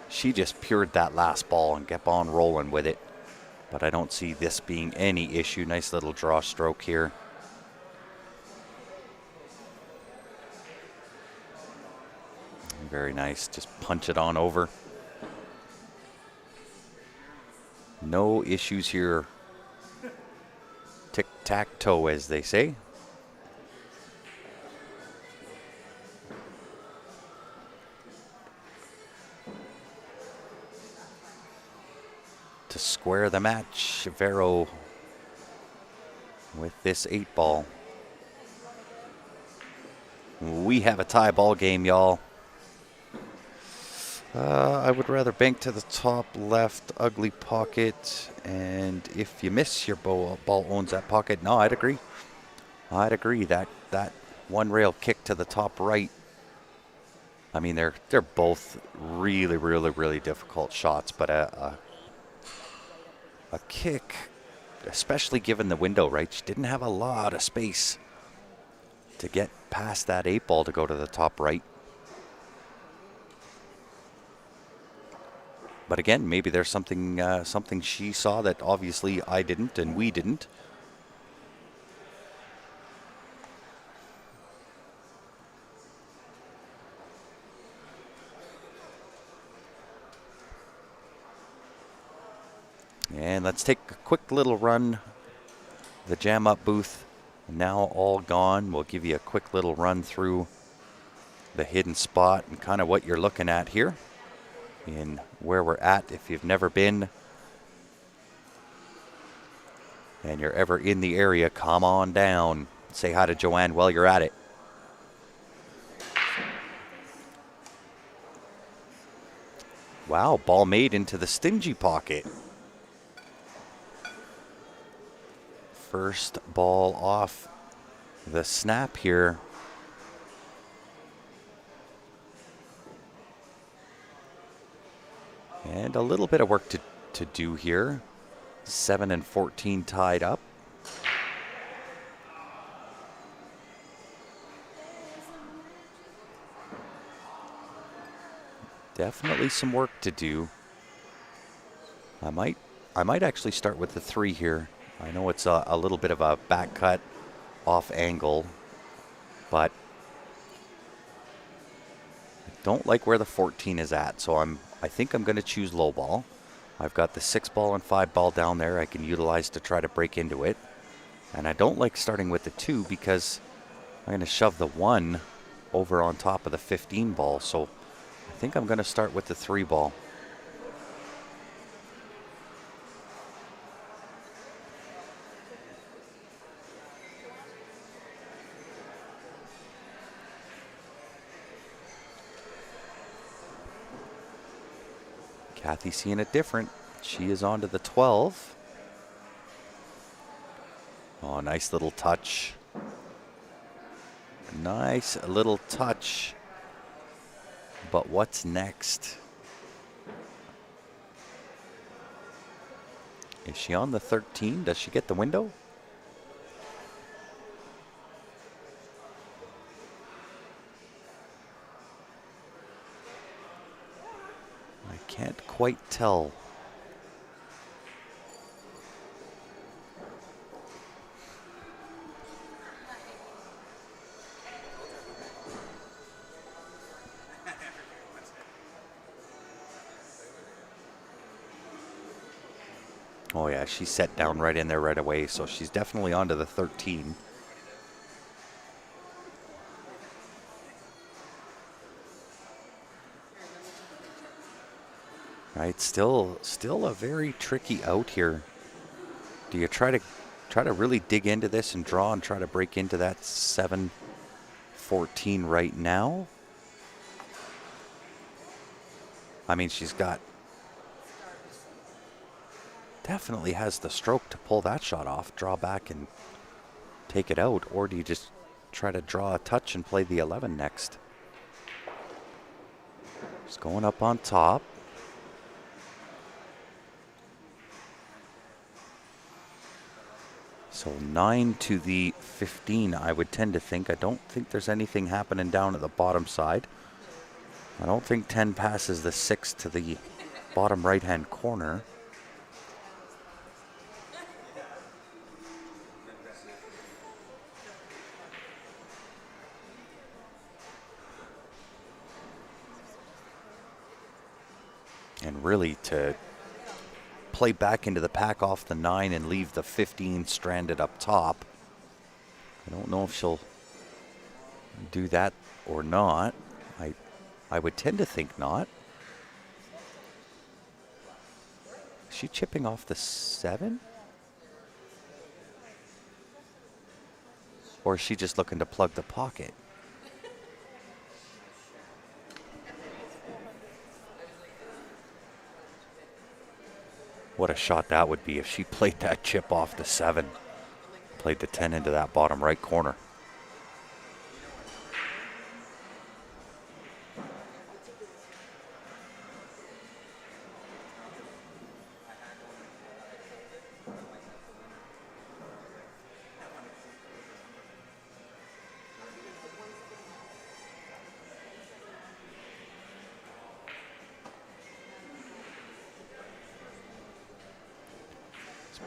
just pured that last ball and kept on rolling with it. But I don't see this being any issue. Nice little draw stroke here. Very nice. Just punch it on over. No issues here. Tic-tac-toe, as they say. To square the match, Vero with this 8 ball. We have a tie ball game, y'all. I would rather bank to the top left ugly pocket, and if you miss, your ball owns that pocket. No, I'd agree. That one rail kick to the top right. I mean, they're both really difficult shots, but a kick, especially given the window, right? She didn't have a lot of space to get past that 8 ball to go to the top right. But again, maybe there's something she saw that obviously I didn't and we didn't. And let's take a quick little run. The jam up booth now all gone. We'll give you a quick little run through the hidden spot and kind of what you're looking at here in where we're at. If you've never been and you're ever in the area, come on down. Say hi to Joanne while you're at it. Wow, ball made into the stingy pocket. First ball off the snap here. And a little bit of work to do here. 7 and 14 tied up. Definitely some work to do. I might actually start with the 3 here. I know it's a little bit of a back cut off angle, but I don't like where the 14 is at, so I think I'm going to choose low ball. I've got the 6 ball and 5 ball down there I can utilize to try to break into it. And I don't like starting with the 2 because I'm going to shove the 1 over on top of the 15 ball. So I think I'm going to start with the 3 ball. Kathy seeing it different. She is on to the 12. Oh, nice little touch. Nice little touch. But what's next? Is she on the 13? Does she get the window? I can't quite tell. Oh yeah, she set down right in there right away, so she's definitely onto the 13. Right, still a very tricky out here. Do you try to really dig into this and draw and try to break into that 7-14 right now? I mean, she's got definitely has the stroke to pull that shot off, draw back and take it out, or do you just try to draw a touch and play the 11 next? Just going up on top. So 9 to the 15, I would tend to think. I don't think there's anything happening down at the bottom side. I don't think 10 passes the 6 to the bottom right-hand corner. And really to play back into the pack off the 9 and leave the 15 stranded up top. I don't know if she'll do that or not. I would tend to think not. Is she chipping off the 7? Or is she just looking to plug the pocket? What a shot that would be if she played that chip off the 7. Played the 10 into that bottom right corner.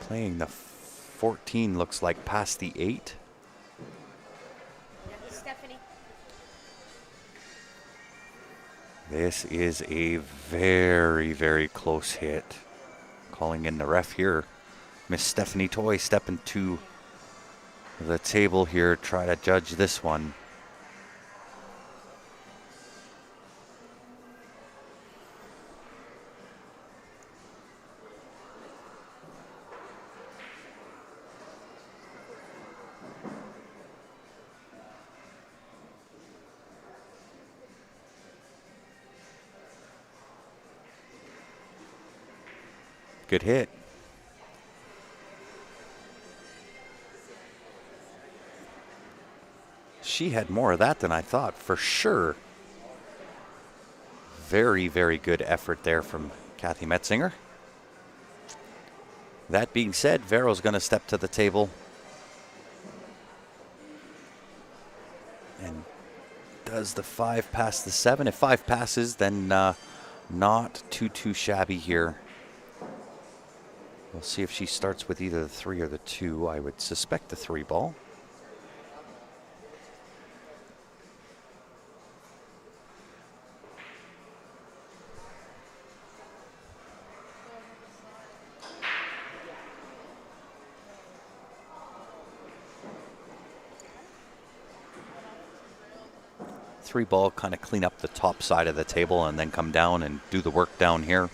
Playing the 14 looks like past the 8. Stephanie. This is a very, very close hit. Calling in the ref here. Miss Stephanie Toy stepping to the table here, try to judge this one. Good hit. She had more of that than I thought, for sure. Very, very good effort there from Kathy Metzinger. That being said, Vero's going to step to the table. And does the 5 pass the 7? If 5 passes, then not too shabby here. We'll see if she starts with either the 3 or the 2. I would suspect the 3 ball. Three ball, kind of clean up the top side of the table and then come down and do the work down here.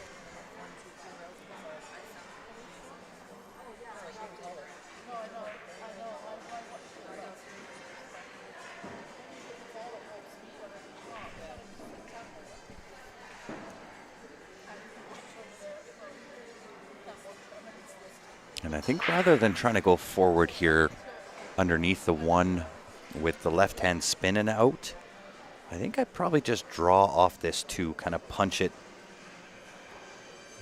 And I think rather than trying to go forward here underneath the 1 with the left hand spinning out, I think I'd probably just draw off this 2, kind of punch it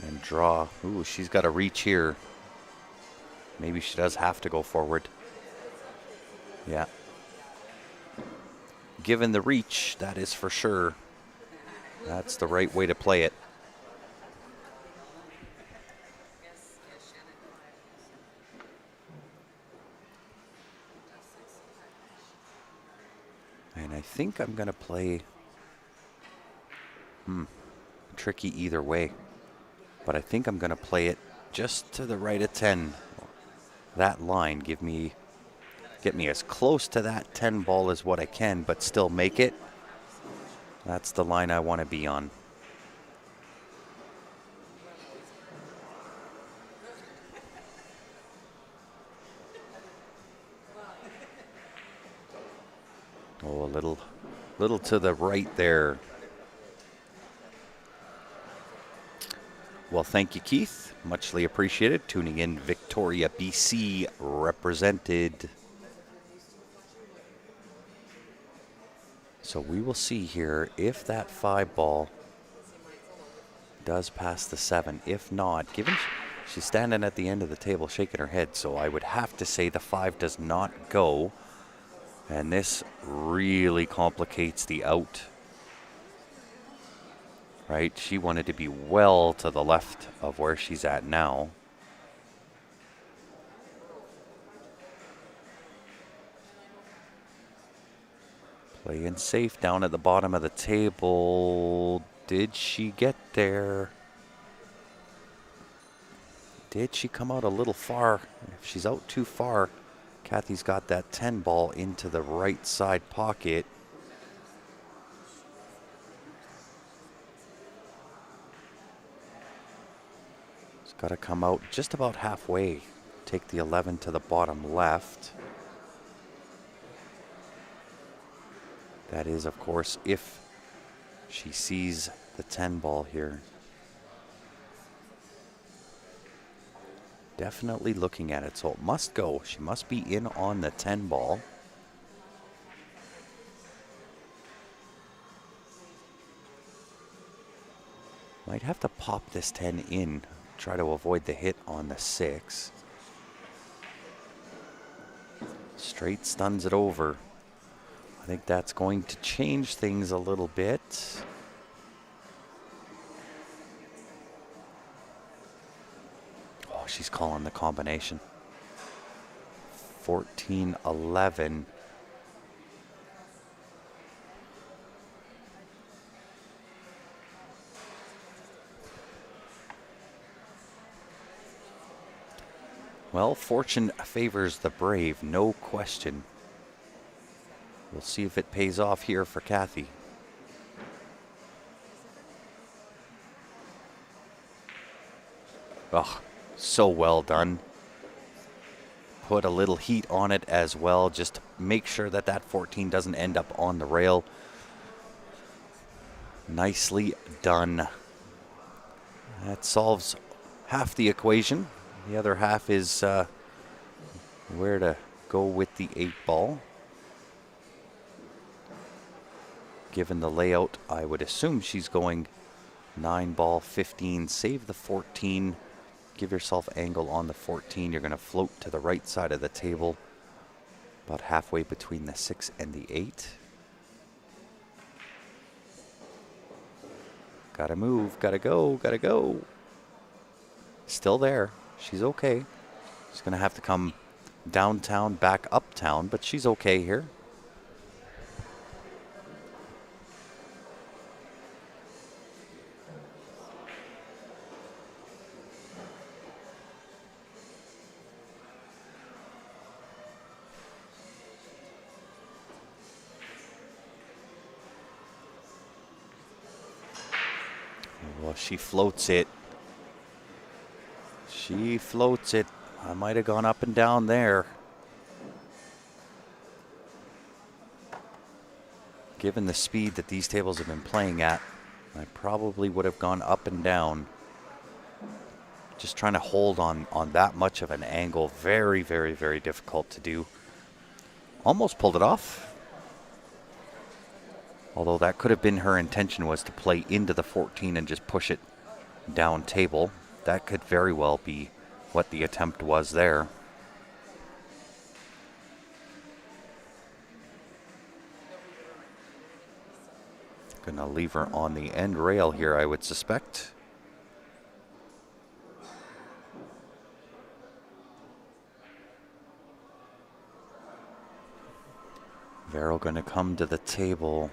and draw. Ooh, she's got a reach here. Maybe she does have to go forward. Yeah. Given the reach, that is for sure. That's the right way to play it. And I think I'm going to play tricky either way. But I think I'm going to play it just to the right of 10. That line, get me as close to that 10 ball as what I can, but still make it. That's the line I want to be on. Oh, a little to the right there. Well, thank you, Keith. Muchly appreciated. Tuning in, Victoria, BC represented. So we will see here if that 5 ball does pass the 7. If not, given she's standing at the end of the table shaking her head, so I would have to say the 5 does not go. And this really complicates the out. Right? She wanted to be well to the left of where she's at now. Playing safe down at the bottom of the table. Did she get there? Did she come out a little far? If she's out too far, Kathy's got that 10 ball into the right side pocket. It's got to come out just about halfway. Take the 11 to the bottom left. That is, of course, if she sees the 10 ball here. Definitely looking at it, so it must go. She must be in on the 10 ball. Might have to pop this 10 in, try to avoid the hit on the 6. Straight stuns it over. I think that's going to change things a little bit. Oh, she's calling the combination. 14-11. Well, fortune favors the brave, no question. We'll see if it pays off here for Kathy. Oh, so well done. Put a little heat on it as well. Just make sure that that 14 doesn't end up on the rail. Nicely done. That solves half the equation. The other half is where to go with the 8-ball. Given the layout, I would assume she's going 9-ball, 15. Save the 14. Give yourself angle on the 14. You're going to float to the right side of the table, about halfway between the 6 and the 8. Gotta move, gotta go, gotta go. Still there. She's okay. She's going to have to come downtown, back uptown, but she's okay here. Well, she floats it. She floats it. I might have gone up and down there. Given the speed that these tables have been playing at, I probably would have gone up and down. Just trying to hold on that much of an angle. Very, very, very difficult to do. Almost pulled it off. Although that could have been her intention, was to play into the 14 and just push it down table. That could very well be what the attempt was there. Gonna leave her on the end rail here, I would suspect. Vero gonna come to the table.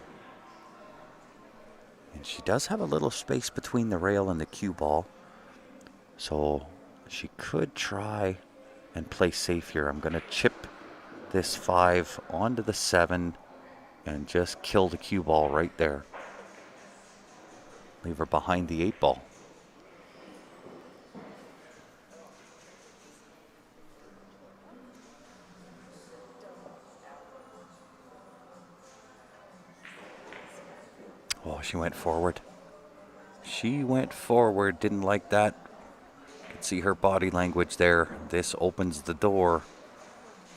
And she does have a little space between the rail and the cue ball. So she could try and play safe here. I'm gonna chip this 5 onto the 7 and just kill the cue ball right there. Leave her behind the 8-ball. Oh, she went forward. She went forward, didn't like that. Could see her body language there. This opens the door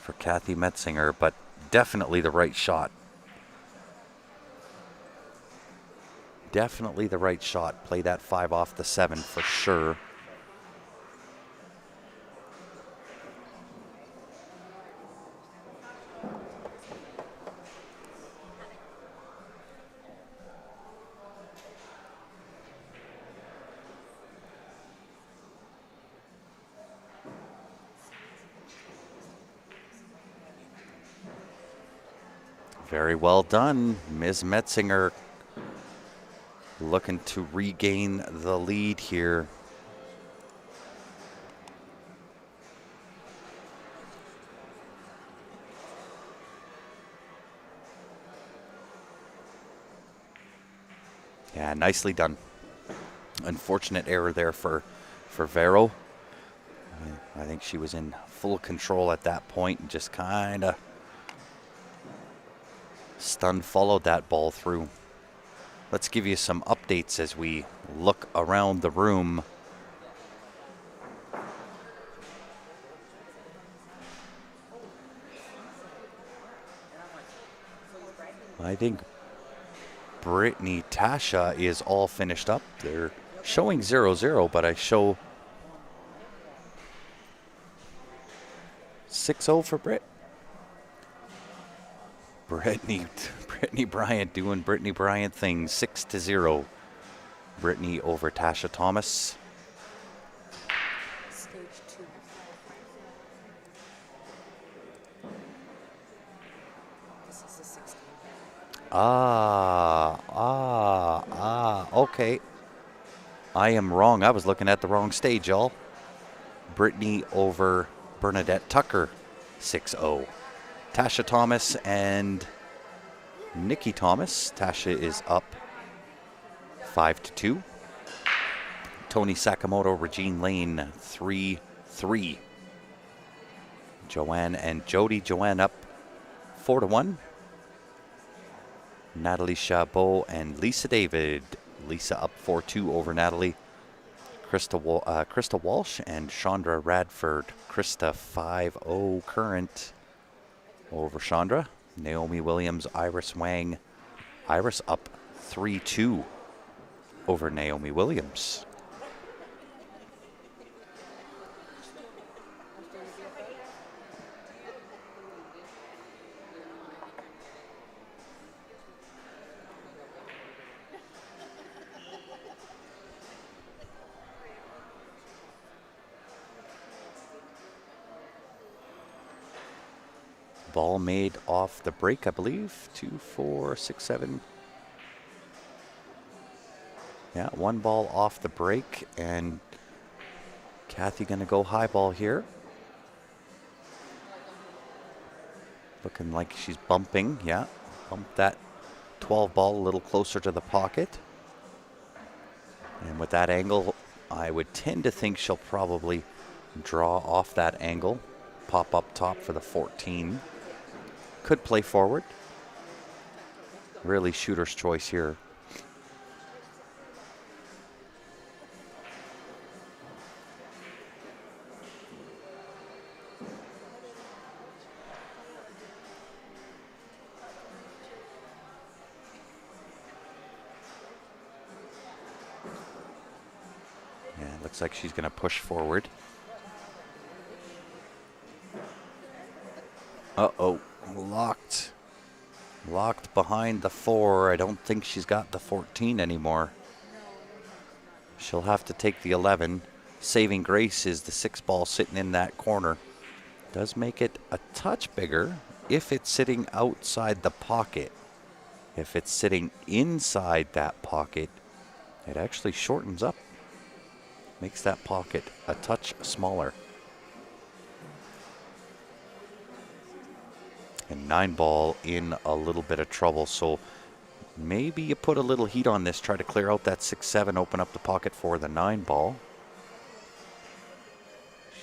for Kathy Metzinger, but definitely the right shot. Definitely the right shot. Play that 5 off the 7 for sure. Very well done, Ms. Metzinger. Looking to regain the lead here. Yeah, nicely done. Unfortunate error there for Vero. I think she was in full control at that point and just kind of followed that ball through. Let's give you some updates as we look around the room. I think Brittany Tasha is all finished up. They're showing 0-0, but I show 6-0 for Britt. Brittany Bryant doing Brittany Bryant things. 6-0. Brittany over Tasha Thomas. Stage 2. This is the 16. Okay. I am wrong. I was looking at the wrong stage, y'all. Brittany over Bernadette Tucker, 6-0. Tasha Thomas and Nikki Thomas. Tasha is up 5-2. Tony Sakamoto, Regine Lane, 3-3. Joanne and Jody. Joanne up 4-1. Natalie Chabot and Lisa David. Lisa up 4-2 over Natalie. Krista Walsh and Chandra Radford. Krista 5-0 current over Chandra. Naomi Williams, Iris Wang. Iris up 3-2 over Naomi Williams. Ball made off the break, I believe. 2, 4, 6, 7. Yeah, one ball off the break, and Kathy gonna go high ball here. Looking like she's bumping, yeah. Bump that 12 ball a little closer to the pocket. And with that angle, I would tend to think she'll probably draw off that angle. Pop up top for the 14. Could play forward. Really shooter's choice here. Yeah, looks like she's going to push forward. Uh-oh. Locked behind the 4. I don't think she's got the 14 anymore. She'll have to take the 11. Saving grace is the 6 ball sitting in that corner. Does make it a touch bigger if it's sitting outside the pocket. If it's sitting inside that pocket, it actually shortens up. Makes that pocket a touch smaller. And 9 ball in a little bit of trouble, so maybe you put a little heat on this, try to clear out that 6-7, open up the pocket for the 9 ball.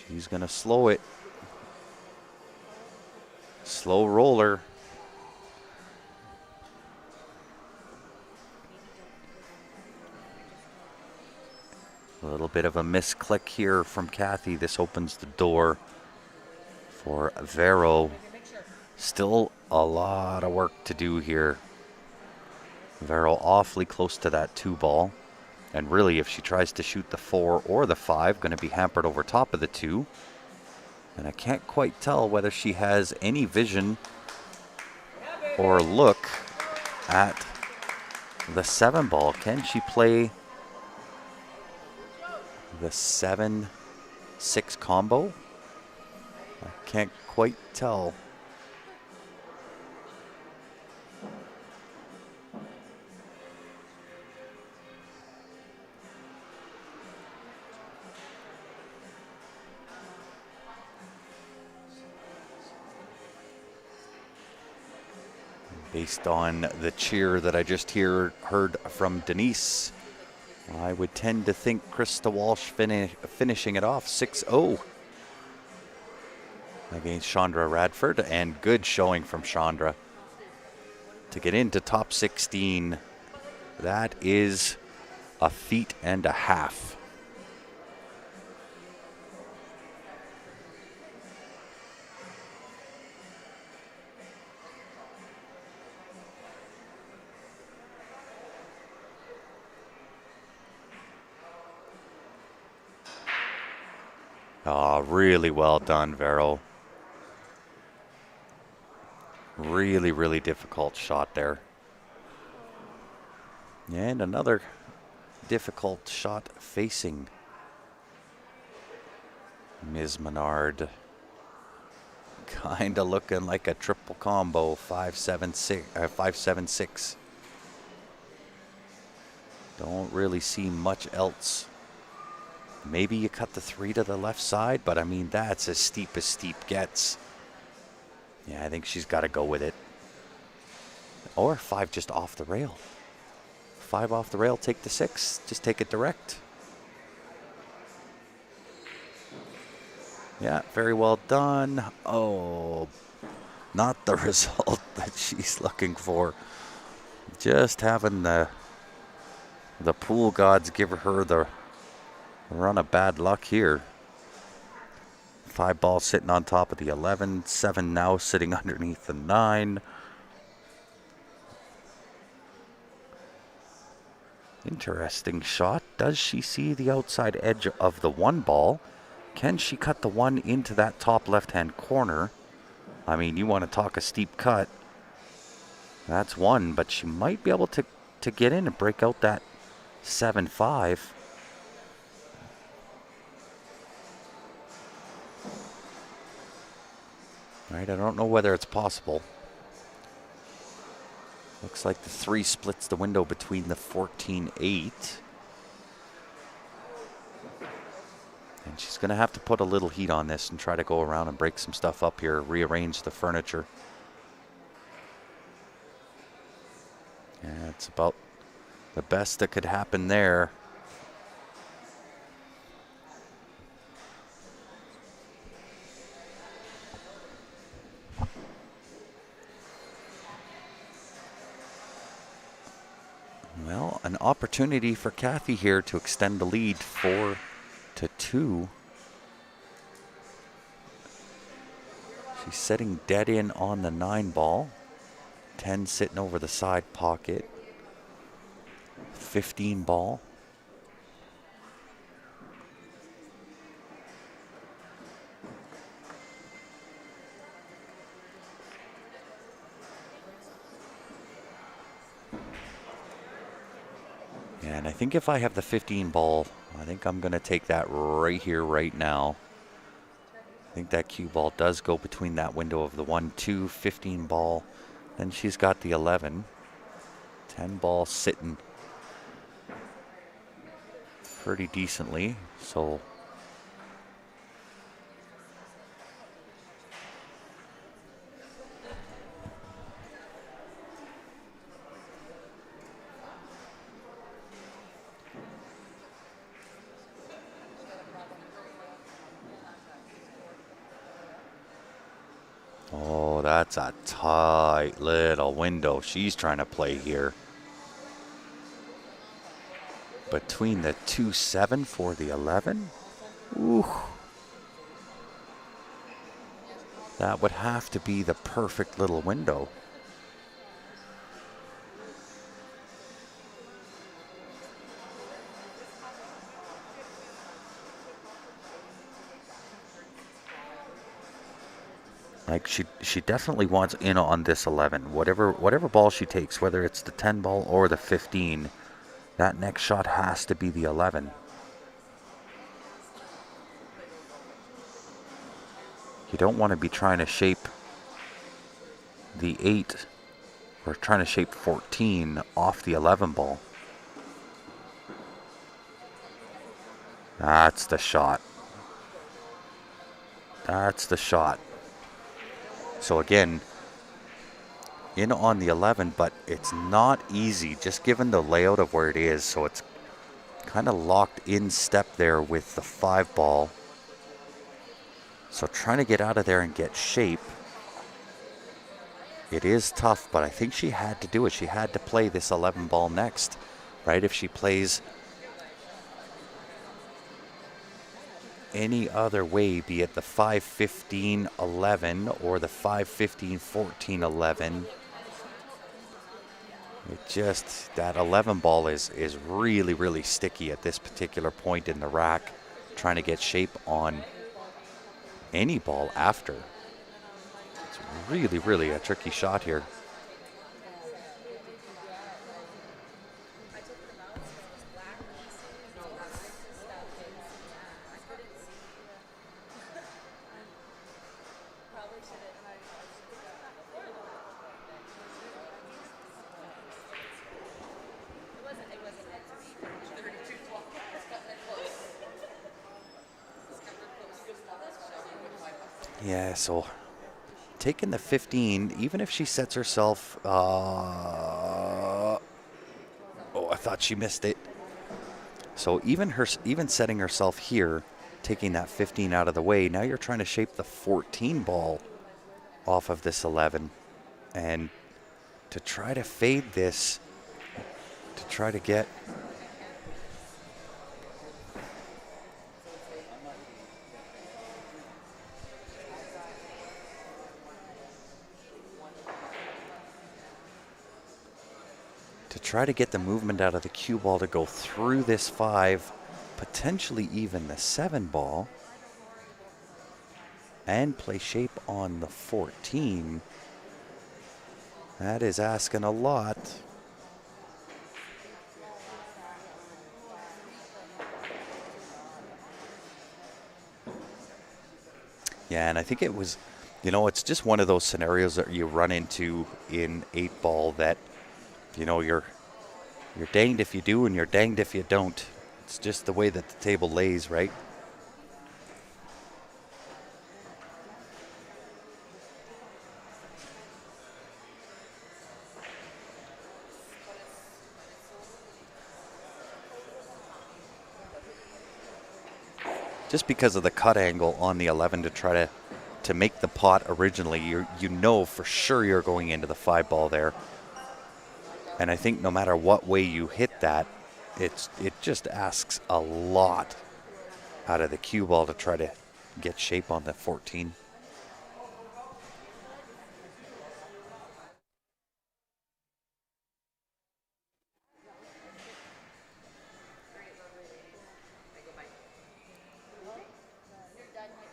She's gonna slow it. Slow roller. A little bit of a misclick here from Kathy. This opens the door for Vero. Still a lot of work to do here. Vero awfully close to that 2 ball. And really, if she tries to shoot the 4 or the 5, going to be hampered over top of the 2. And I can't quite tell whether she has any vision or look at the 7 ball. Can she play the 7-6 combo? I can't quite tell. Based on the cheer that I just heard from Denise, I would tend to think Krista Walsh finishing it off 6-0 against Chandra Radford, and good showing from Chandra to get into top 16. That is a feat and a half. Oh, really well done, Vero. Really, really difficult shot there. And another difficult shot facing Ms. Menard. Kind of looking like a triple combo, 5-7-6. Don't really see much else Maybe you cut the 3 to the left side, but I mean, that's as steep gets. Yeah, I think she's got to go with it. Or 5 just off the rail. 5 off the rail, take the 6. Just take it direct. Yeah, very well done. Oh, not the result that she's looking for. Just having the pool gods give her the run of bad luck here. 5 ball sitting on top of the 11. 7 now sitting underneath the 9. Interesting shot. Does she see the outside edge of the 1 ball? Can she cut the 1 into that top left-hand corner? I mean, you want to talk a steep cut. That's 1, but she might be able to get in and break out that 7-5. Right, I don't know whether it's possible. Looks like the 3 splits the window between the 14-8. And she's going to have to put a little heat on this and try to go around and break some stuff up here, rearrange the furniture. Yeah, it's about the best that could happen there. Well, an opportunity for Kathy here to extend the lead 4-2. She's sitting dead in on the 9 ball. 10 sitting over the side pocket. 15 ball. And I think if I have the 15 ball, I think I'm going to take that right here, right now. I think that cue ball does go between that window of the 1-2, 15 ball. Then she's got the 11. 10 ball sitting pretty decently. So oh, that's a tight little window she's trying to play here. Between the 2-7 for the 11. Ooh. That would have to be the perfect little window. Like she definitely wants in on this 11. Whatever ball she takes, whether it's the 10 ball or the 15, that next shot has to be the 11. You don't want to be trying to shape the 8 or trying to shape 14 off the 11 ball. That's the shot. That's the shot. So again, in on the 11, but it's not easy just given the layout of where it is. So it's kind of locked in step there with the 5 ball. So trying to get out of there and get shape, it is tough, but I think she had to do it. She had to play this 11 ball next, right? If she plays any other way, be it the 5-15-11 or the 5-15-14-11, it just, that 11 ball is really, really sticky at this particular point in the rack, trying to get shape on any ball after. It's really, really a tricky shot here. Yeah, so taking the 15, even if she sets herself, oh, I thought she missed it. So even setting herself here, taking that 15 out of the way, now you're trying to shape the 14 ball off of this 11. And to try to fade this, to try to get the movement out of the cue ball to go through this 5, potentially even the 7 ball, and play shape on the 14. That is asking a lot. Yeah, and I think it was, it's just one of those scenarios that you run into in 8 ball that, you're danged if you do and you're danged if you don't. It's just the way that the table lays, right? Just because of the cut angle on the 11 to try to make the pot originally, you know for sure you're going into the 5 ball there. And I think no matter what way you hit that, it just asks a lot out of the cue ball to try to get shape on the 14.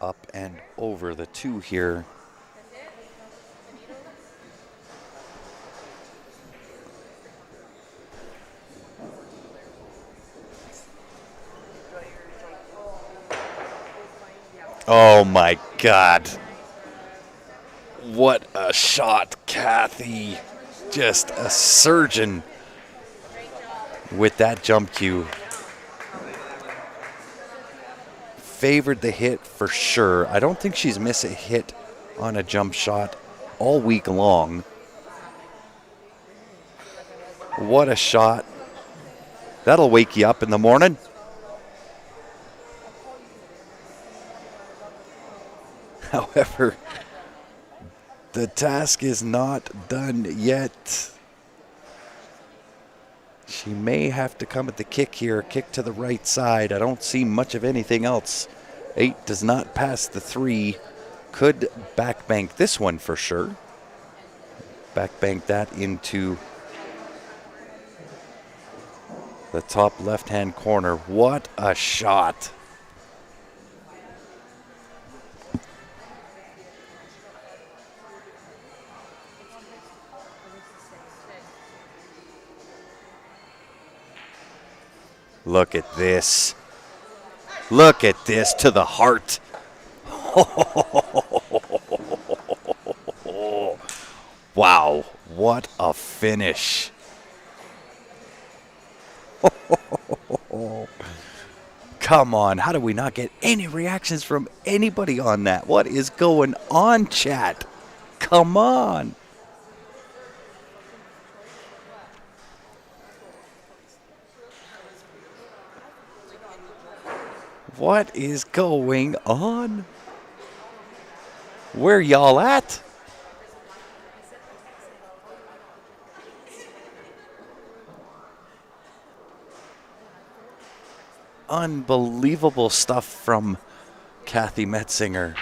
Up and over the 2 here. Oh my God. What a shot, Kathy. Just a surgeon with that jump cue. Favored the hit for sure. I don't think she's missed a hit on a jump shot all week long. What a shot. That'll wake you up in the morning. However, the task is not done yet. She may have to come at the kick here, kick to the right side. I don't see much of anything else. 8 does not pass the 3. Could backbank this one for sure. Backbank that into the top left-hand corner. What a shot. Look at this. Look at this to the heart. Wow, what a finish. Come on, how do we not get any reactions from anybody on that? What is going on, chat? Come on. What is going on? Where y'all at? Unbelievable stuff from Kathy Metzinger.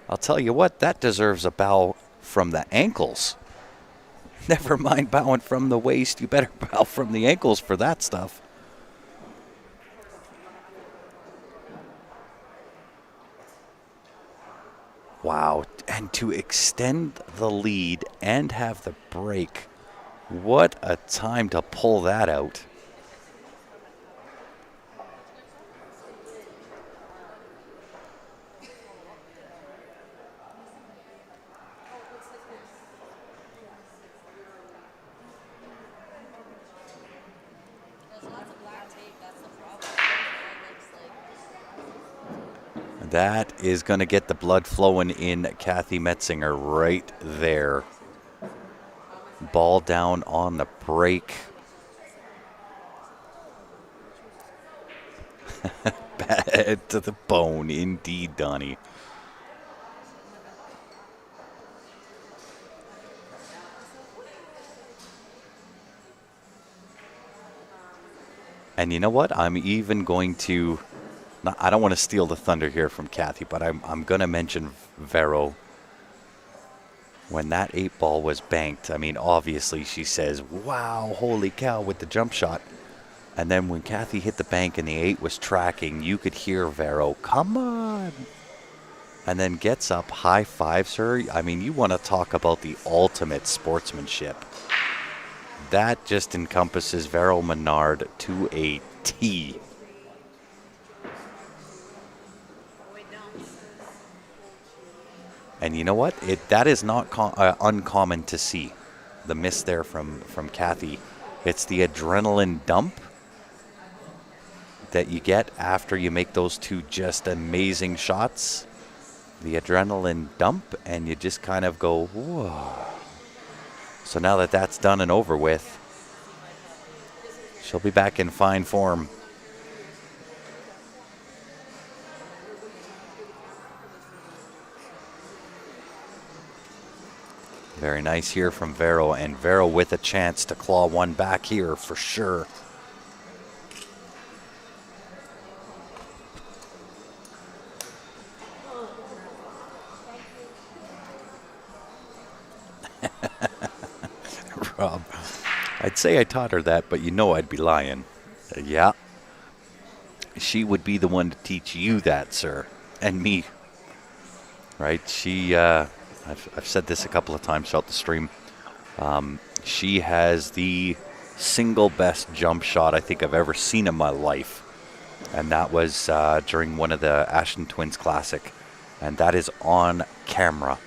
I'll tell you what, that deserves a bow from the ankles. Never mind bowing from the waist, you better bow from the ankles for that stuff. Wow, and to extend the lead and have the break, what a time to pull that out. That is going to get the blood flowing in Kathy Metzinger right there. Ball down on the break. Bad to the bone, indeed, Donnie. And you know what? I'm even going to, I don't want to steal the thunder here from Kathy, but I'm going to mention Vero. When that 8-ball was banked, I mean, obviously she says, wow, holy cow, with the jump shot. And then when Kathy hit the bank and the 8 was tracking, you could hear Vero, come on. And then gets up, high fives her. I mean, you want to talk about the ultimate sportsmanship. That just encompasses Vero Menard to a T. And you know what? That is not uncommon to see. The miss there from Kathy. It's the adrenaline dump that you get after you make those 2 just amazing shots. The adrenaline dump, and you just kind of go, whoa. So now that that's done and over with, she'll be back in fine form. Very nice here from Vero, and Vero with a chance to claw one back here for sure. Rob, I'd say I taught her that, but you know I'd be lying. Yeah. She would be the one to teach you that, sir, and me. Right? She, I've said this a couple of times throughout the stream. She has the single best jump shot I think I've ever seen in my life. And that was during one of the Ashton Twins Classic. And that is on camera.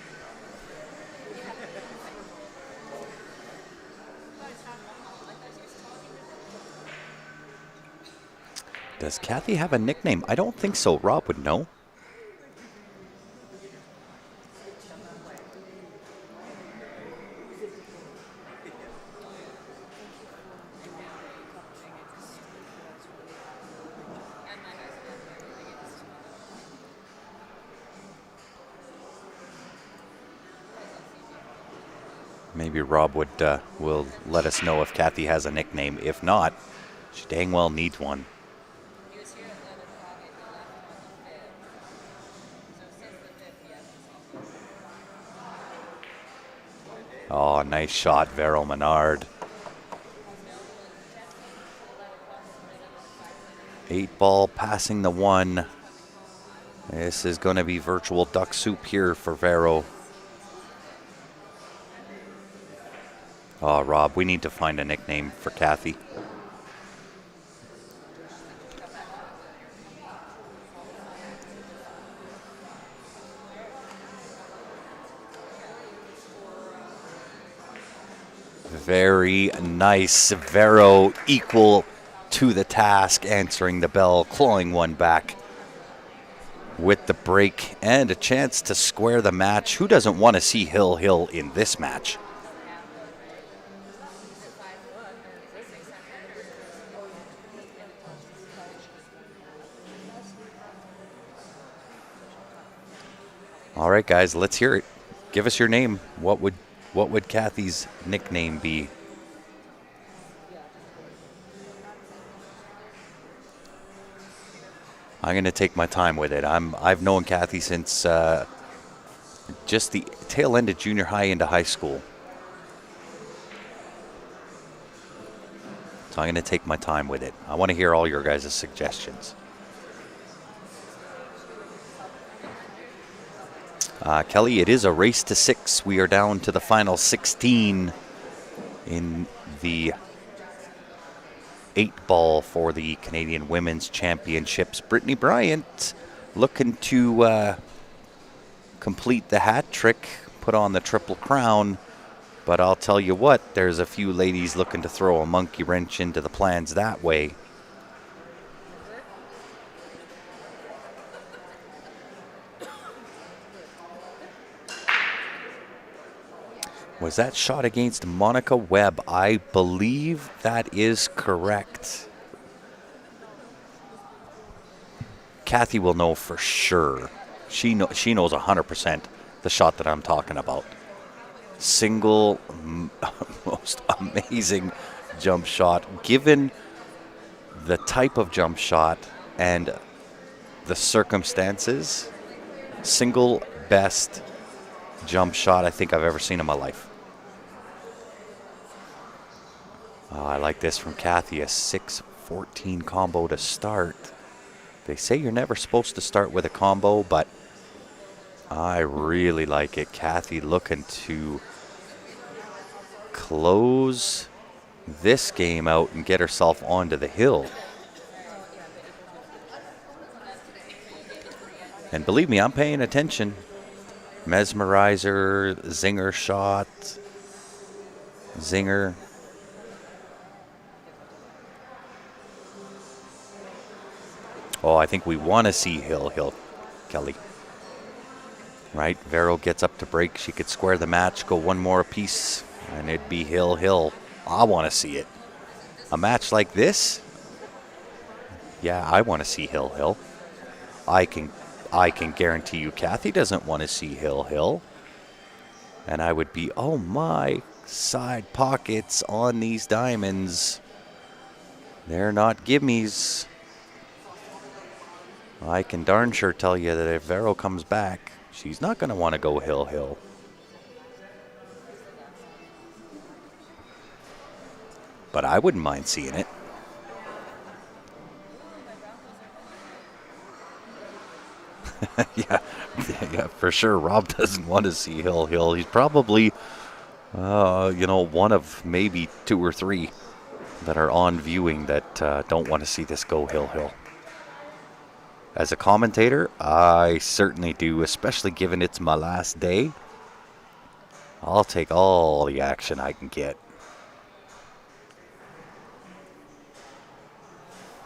Does Kathy have a nickname? I don't think so. Rob would know. Maybe Rob will let us know if Kathy has a nickname. If not, she dang well needs one. Oh, nice shot, Vero Menard. 8-ball passing the 1. This is going to be virtual duck soup here for Vero. Oh, Rob, we need to find a nickname for Kathy. Very nice. Vero equal to the task, answering the bell, clawing one back with the break and a chance to square the match. Who doesn't want to see Hill in this match? All right, guys, let's hear it. Give us your name. What would Kathy's nickname be? I'm going to take my time with it. I've known Kathy since just the tail end of junior high into high school. So I'm going to take my time with it. I want to hear all your guys' suggestions. Kelly, it is a race to 6. We are down to the final 16 in the 8-ball for the Canadian Women's Championships. Brittany Bryant looking to complete the hat trick, put on the Triple Crown. But I'll tell you what, there's a few ladies looking to throw a monkey wrench into the plans that way. Was that shot against Monica Webb? I believe that is correct. Kathy will know for sure. She knows 100% the shot that I'm talking about. Single most amazing jump shot, given the type of jump shot and the circumstances. Single best jump shot I think I've ever seen in my life. Oh, I like this from Kathy, a 6-14 combo to start. They say you're never supposed to start with a combo, but I really like it. Kathy looking to close this game out and get herself onto the hill. And believe me, I'm paying attention. Mesmerizer, zinger shot, zinger. Oh, I think we want to see Hill, Kelly. Right? Vero gets up to break. She could square the match, go one more apiece, and it'd be Hill. I want to see it. A match like this? Yeah, I want to see Hill. I can guarantee you Kathy doesn't want to see Hill. And I would be, oh my, side pockets on these diamonds. They're not gimmies. I can darn sure tell you that if Vero comes back, she's not going to want to go Hill. But I wouldn't mind seeing it. Yeah, for sure. Rob doesn't want to see Hill. He's probably, one of maybe 2 or 3 that are on viewing that don't want to see this go Hill. As a commentator, I certainly do, especially given it's my last day. I'll take all the action I can get.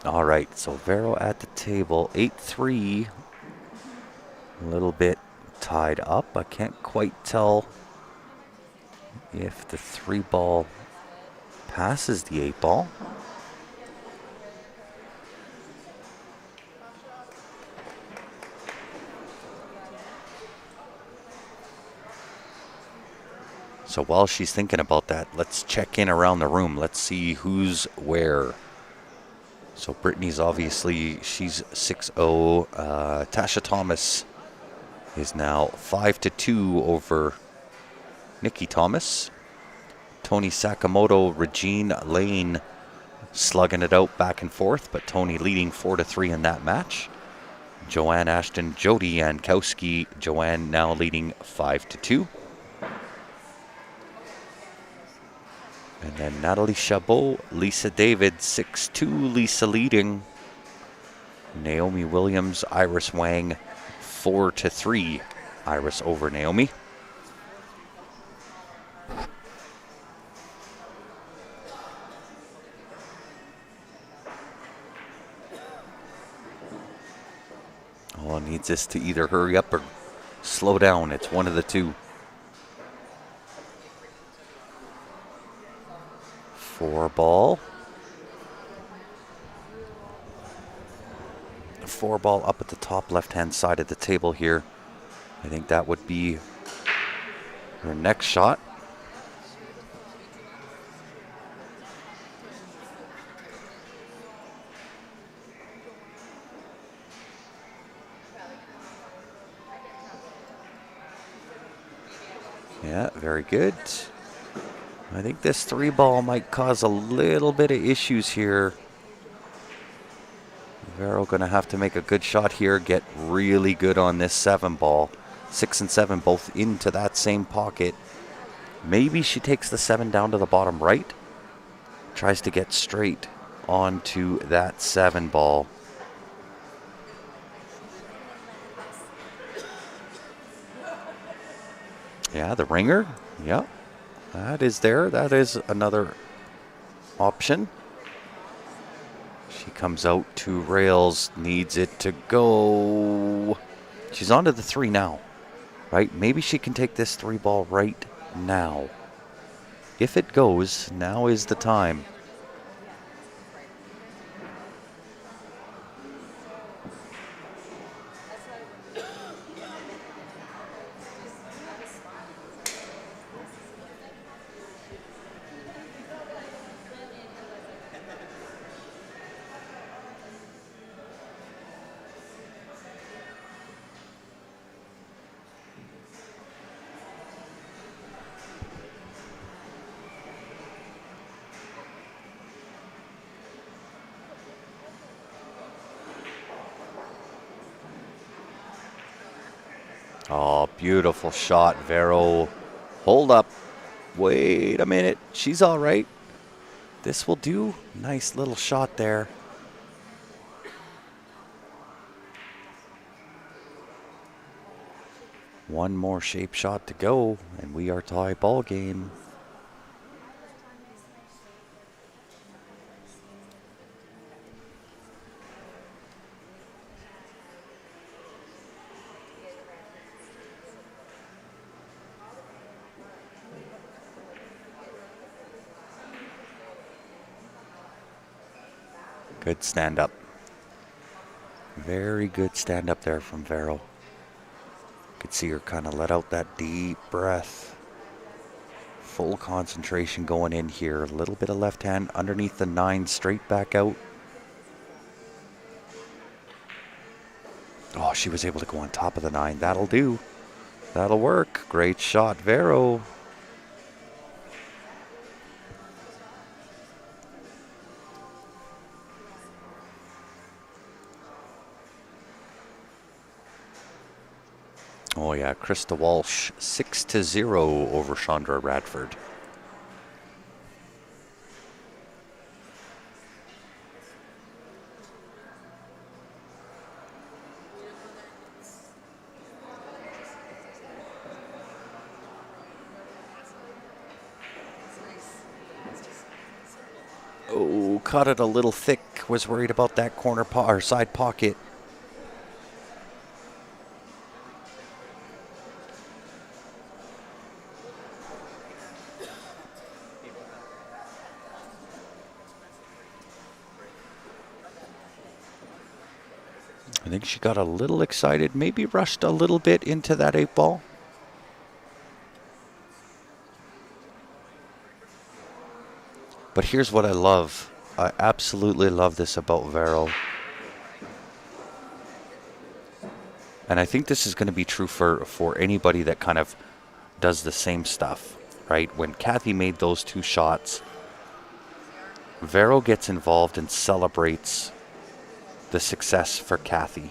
All right, so Vero at the table, 8-3. A little bit tied up. I can't quite tell if the 3-ball passes the 8-ball. So while she's thinking about that, let's check in around the room. Let's see who's where. So Brittany's obviously, she's 6-0. Tasha Thomas is now 5-2 over Nikki Thomas. Tony Sakamoto, Regine Lane slugging it out back and forth, but Tony leading 4-3 in that match. Joanne Ashton, Jody Yankowski, Joanne now leading 5-2. And then Natalie Chabot, Lisa David, 6-2, Lisa leading. Naomi Williams, Iris Wang, 4-3. Iris over Naomi. Oh, needs this to either hurry up or slow down. It's one of the two. 4-ball. The 4-ball up at the top left-hand side of the table here. I think that would be her next shot. Yeah, very good. I think this 3-ball might cause a little bit of issues here. Vero going to have to make a good shot here, get really good on this 7-ball. 6 and 7 both into that same pocket. Maybe she takes the 7 down to the bottom right. Tries to get straight onto that 7-ball. Yeah, the ringer. Yep. That is there. That is another option. She comes out to rails, needs it to go. She's onto the 3 now, right? Maybe she can take this 3-ball right now. If it goes, now is the time. Oh, beautiful shot, Vero. Hold up. Wait a minute. She's all right. This will do. Nice little shot there. One more shape shot to go, and we are tie ball game. Good stand up. Very good stand up there from Vero. Could see her kind of let out that deep breath. Full concentration going in here. A little bit of left hand underneath the 9, straight back out. Oh, she was able to go on top of the 9. That'll do. That'll work. Great shot, Vero. Oh yeah, Krista Walsh 6-0 over Chandra Radford. Oh, caught it a little thick. Was worried about that corner or side pocket. I think she got a little excited, maybe rushed a little bit into that 8 ball. But here's what I love. I absolutely love this about Vero. And I think this is going to be true for anybody that kind of does the same stuff, right? When Kathy made those 2 shots, Vero gets involved and celebrates the success for Kathy.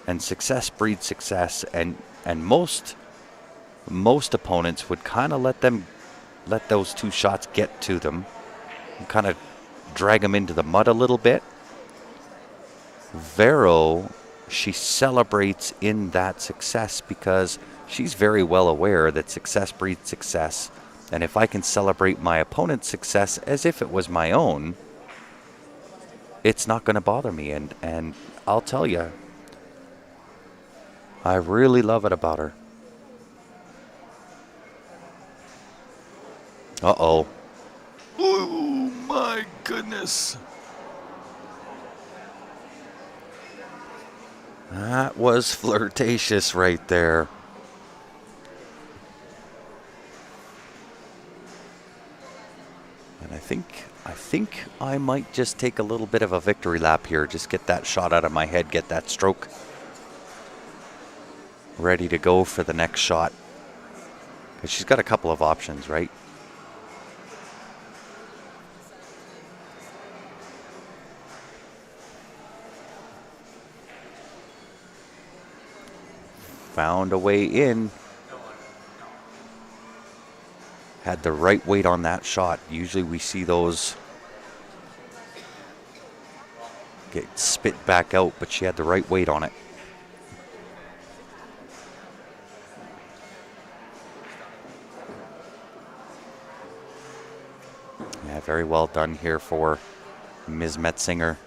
And success breeds success, and most opponents would kind of let those 2 shots get to them and kind of drag them into the mud a little bit. Vero, she celebrates in that success because she's very well aware that success breeds success. And if I can celebrate my opponent's success as if it was my own, it's not going to bother me. And I'll tell you, I really love it about her. Uh-oh. Oh, my goodness. That was flirtatious right there. And I think I might just take a little bit of a victory lap here. Just get that shot out of my head, get that stroke ready to go for the next shot. Because she's got a couple of options, right? Found a way in. Had the right weight on that shot. Usually we see those get spit back out, but she had the right weight on it. Yeah, very well done here for Ms. Metzinger.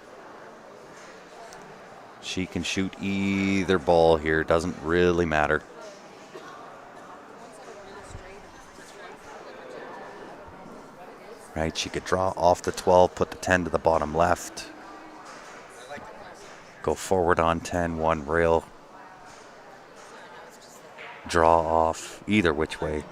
She can shoot either ball here, doesn't really matter. right? She could draw off the 12, put the 10 to the bottom left, go forward on 10, one rail, draw off, either which way.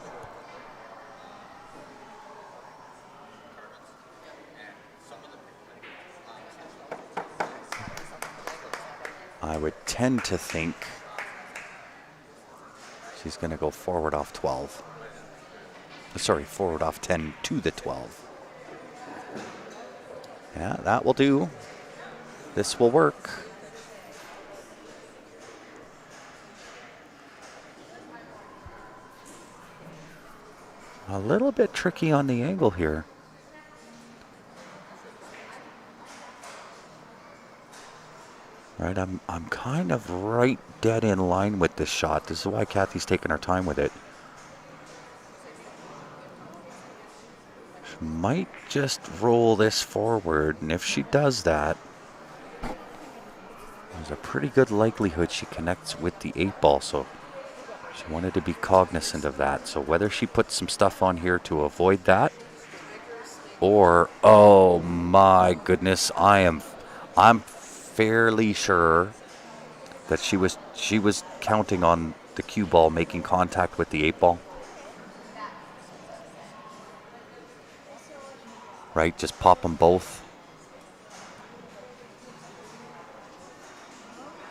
I would tend to think she's going to go forward off 12. Sorry, forward off 10 to the 12. Yeah, that will do. This will work. A little bit tricky on the angle here. Right, I'm kind of right dead in line with this shot. This is why Kathy's taking her time with it. She might just roll this forward, and if she does that, there's a pretty good likelihood she connects with the 8 ball, so she wanted to be cognizant of that. So whether she puts some stuff on here to avoid that, or, oh my goodness, I'm fairly sure that she was counting on the cue ball making contact with the 8 ball. Right, just pop them both.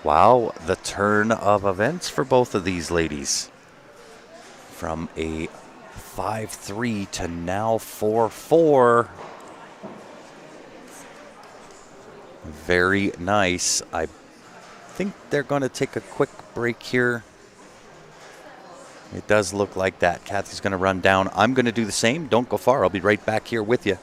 Wow, the turn of events for both of these ladies. From a 5-3 to now 4-4. Very nice. I think they're going to take a quick break here. It does look like that. Kathy's going to run down. I'm going to do the same. Don't go far. I'll be right back here with you.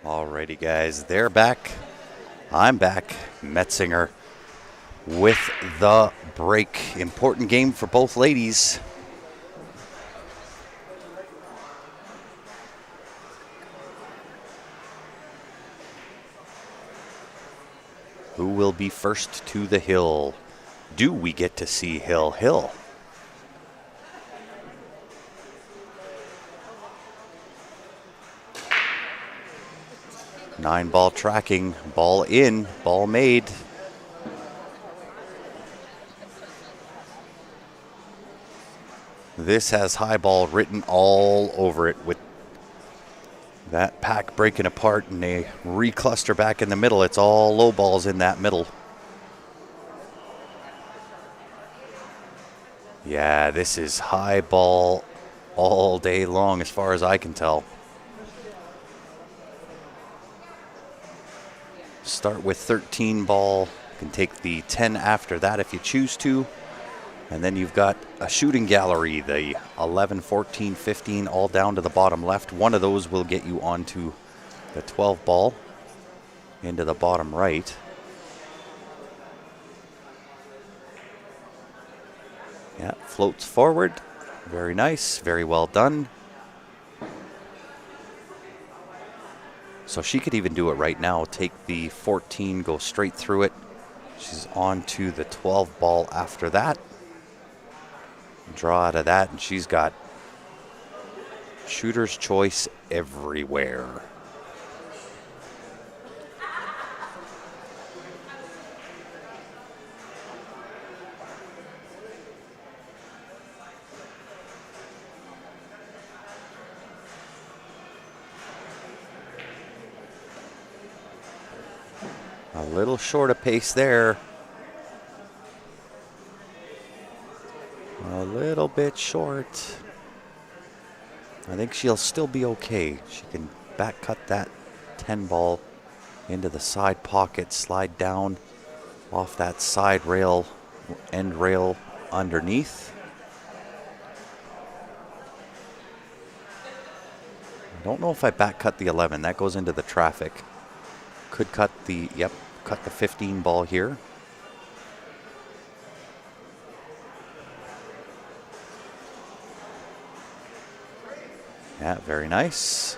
Alrighty, guys, they're back. I'm back. Metzinger with the break. Important game for both ladies. Who will be first to the hill? Do we get to see Hill? 9-ball tracking, ball in, ball made. This has high ball written all over it with that pack breaking apart and they recluster back in the middle. It's all low balls in that middle. Yeah, this is high ball all day long as far as I can tell. Start with 13 ball. You can take the 10 after that if you choose to. And then you've got a shooting gallery, the 11, 14, 15, all down to the bottom left. One of those will get you onto the 12 ball into the bottom right. Yeah, floats forward. Very nice, very well done. So she could even do it right now. Take the 14, go straight through it. She's on to the 12 ball after that. Draw out of that, and she's got shooter's choice everywhere. A little short of pace there. A little bit short. I think she'll still be okay. She can back cut that 10 ball into the side pocket, slide down off that side rail, end rail underneath. I don't know if I back cut the 11. That goes into the traffic. Could cut the, yep, cut the 15 ball here. Yeah, very nice.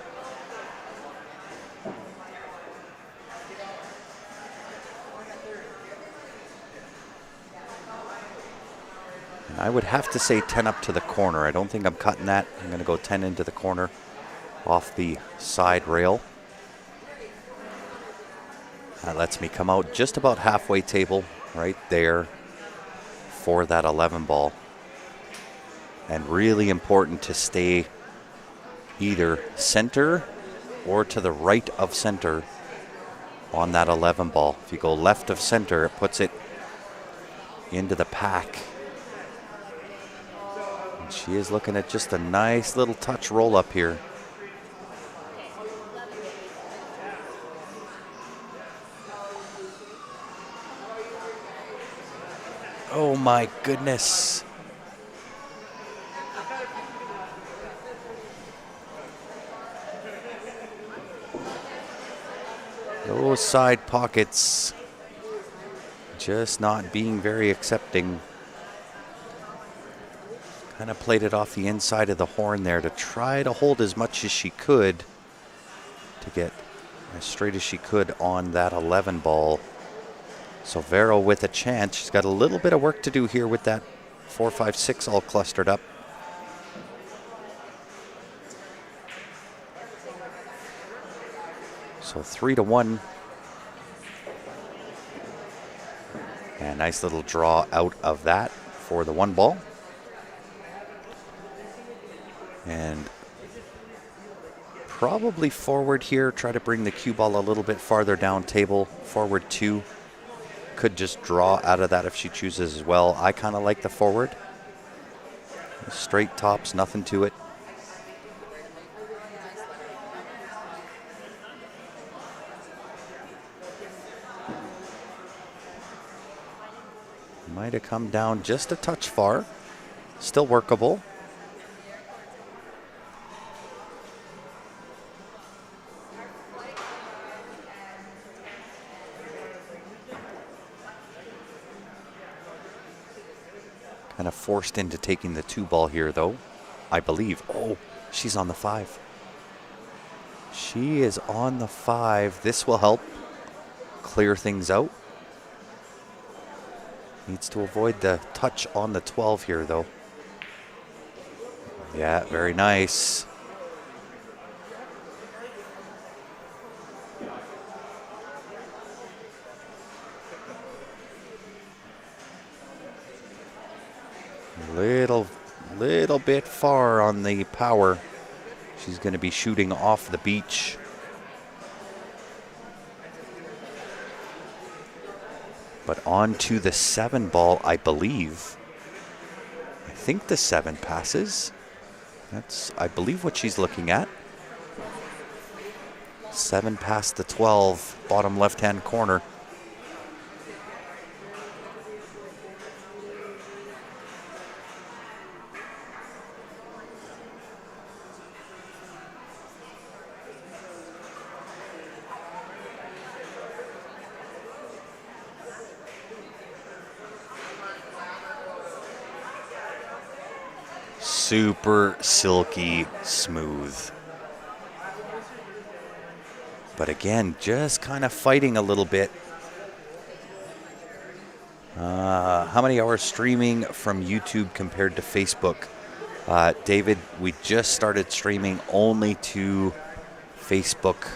And I would have to say 10 up to the corner. I don't think I'm cutting that. I'm going to go 10 into the corner off the side rail. That lets me come out just about halfway table right there for that 11 ball. And really important to stay either center or to the right of center on that 11 ball. If you go left of center, it puts it into the pack. And she is looking at just a nice little touch roll up here. Oh my goodness. Those side pockets just not being very accepting. Kind of played it off the inside of the horn there to try to hold as much as she could to get as straight as she could on that 11 ball. So Vero with a chance. She's got a little bit of work to do here with that 4, 5, 6 all clustered up. So 3-1. And nice little draw out of that for the 1 ball. And probably forward here. Try to bring the cue ball a little bit farther down table. Forward 2. Could just draw out of that if she chooses as well. I kind of like the forward. Straight tops, nothing to it. Might have come down just a touch far. Still workable. Kind of forced into taking the 2 ball here, though, I believe. Oh, she's on the 5. She is on the 5. This will help clear things out. Needs to avoid the touch on the 12 here, though. Yeah, very nice. Little bit far on the power. She's going to be shooting off the beach. But on to the 7 ball, I believe. I think the 7 passes. That's, I believe, what she's looking at. 7 past the 12, bottom left-hand corner. Super silky smooth. But again, just kind of fighting a little bit. How many hours streaming from YouTube compared to Facebook? David, we just started streaming only to Facebook.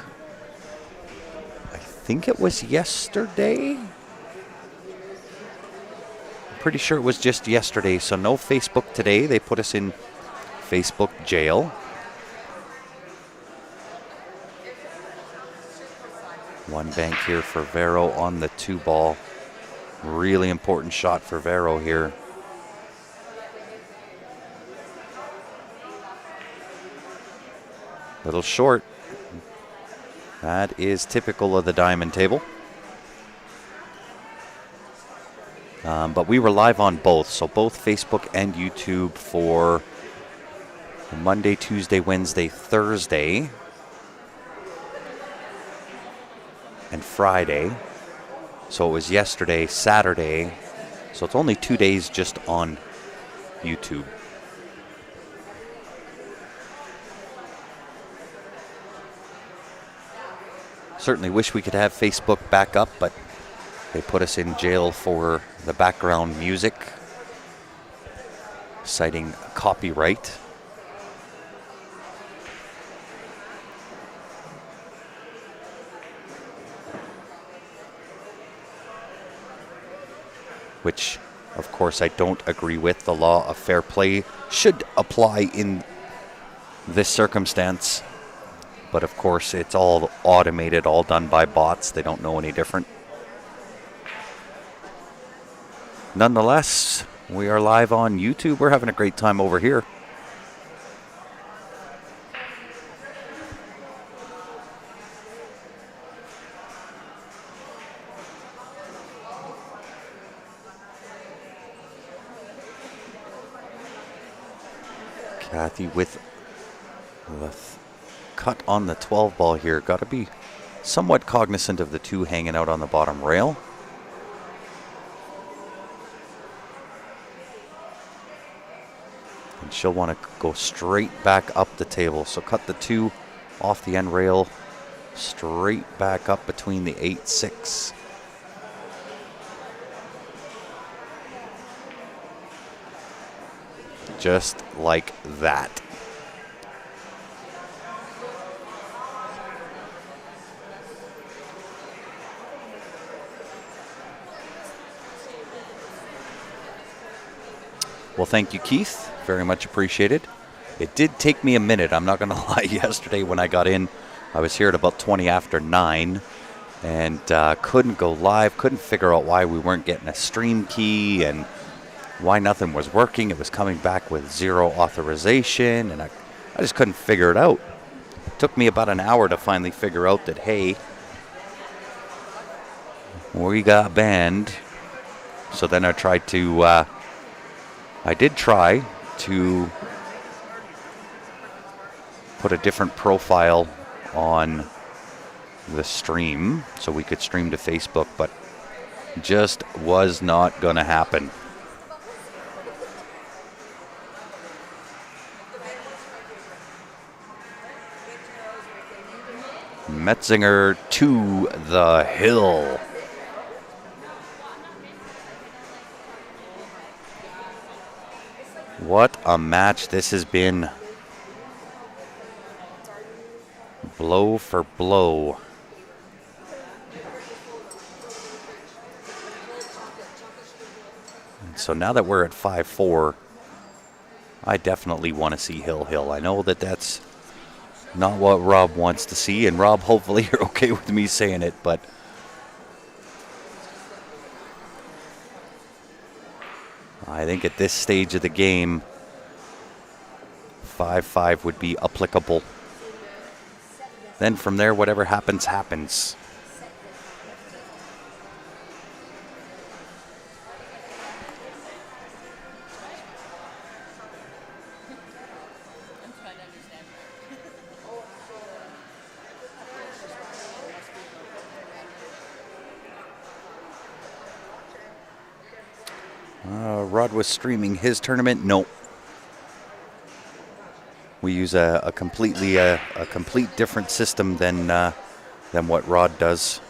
I think it was yesterday. Pretty sure it was just yesterday, so no Facebook today. They put us in Facebook jail. One bank here for Vero on the 2 ball. Really important shot for Vero here. Little short. That is typical of the diamond table. But we were live on both, so both Facebook and YouTube for Monday, Tuesday, Wednesday, Thursday, and Friday. So it was yesterday, Saturday. So it's only 2 days just on YouTube. Certainly wish we could have Facebook back up, but they put us in jail for the background music, citing copyright. Which, of course, I don't agree with. The law of fair play should apply in this circumstance. But, of course, it's all automated, all done by bots. They don't know any different. Nonetheless, we are live on YouTube. We're having a great time over here. Kathy with the cut on the 12 ball here. Got to be somewhat cognizant of the 2 hanging out on the bottom rail. And she'll want to go straight back up the table. So cut the 2 off the end rail, straight back up between the 8-6. Just like that. Well, thank you, Keith. Very much appreciated. It did take me a minute. I'm not going to lie. Yesterday when I got in, I was here at about 20 after 9 and couldn't go live. Couldn't figure out why we weren't getting a stream key and why nothing was working. It was coming back with 0 authorization, and I just couldn't figure it out. It took me about an hour to finally figure out that, hey, we got banned. So then I did try to put a different profile on the stream so we could stream to Facebook, but just was not going to happen. Metzinger to the hill. What a match this has been. Blow for blow. And so now that we're at 5-4, I definitely want to see Hill. I know that that's not what Rob wants to see, and Rob, hopefully you're okay with me saying it, but I think at this stage of the game, 5-5 would be applicable. Then from there, whatever happens, happens. Rod was streaming his tournament. No. We use a complete different system than what Rod does.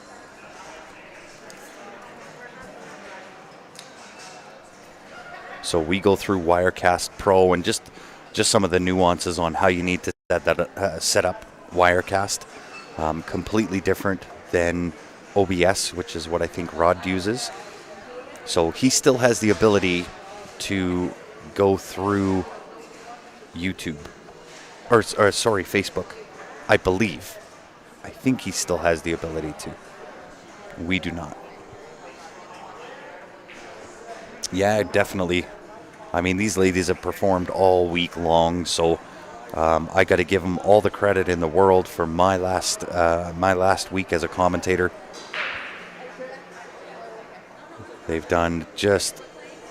So we go through Wirecast Pro and just some of the nuances on how you need to set up Wirecast. Completely different than OBS, which is what I think Rod uses. So he still has the ability to go through YouTube, or sorry, Facebook, I believe. I think he still has the ability to. We do not. Yeah, definitely. I mean, these ladies have performed all week long, so I got to give them all the credit in the world for my last week as a commentator. They've done just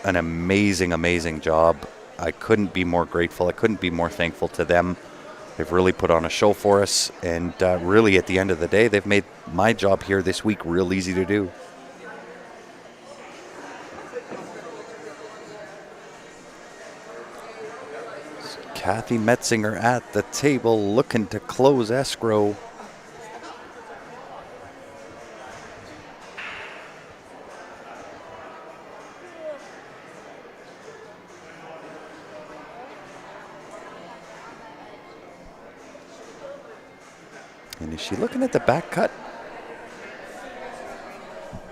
an amazing job. I couldn't be more grateful. I couldn't be more thankful to them. They've really put on a show for us, and really at the end of the day, they've made my job here this week real easy to do. Kathy Metzinger at the table looking to close escrow. And is she looking at the back cut?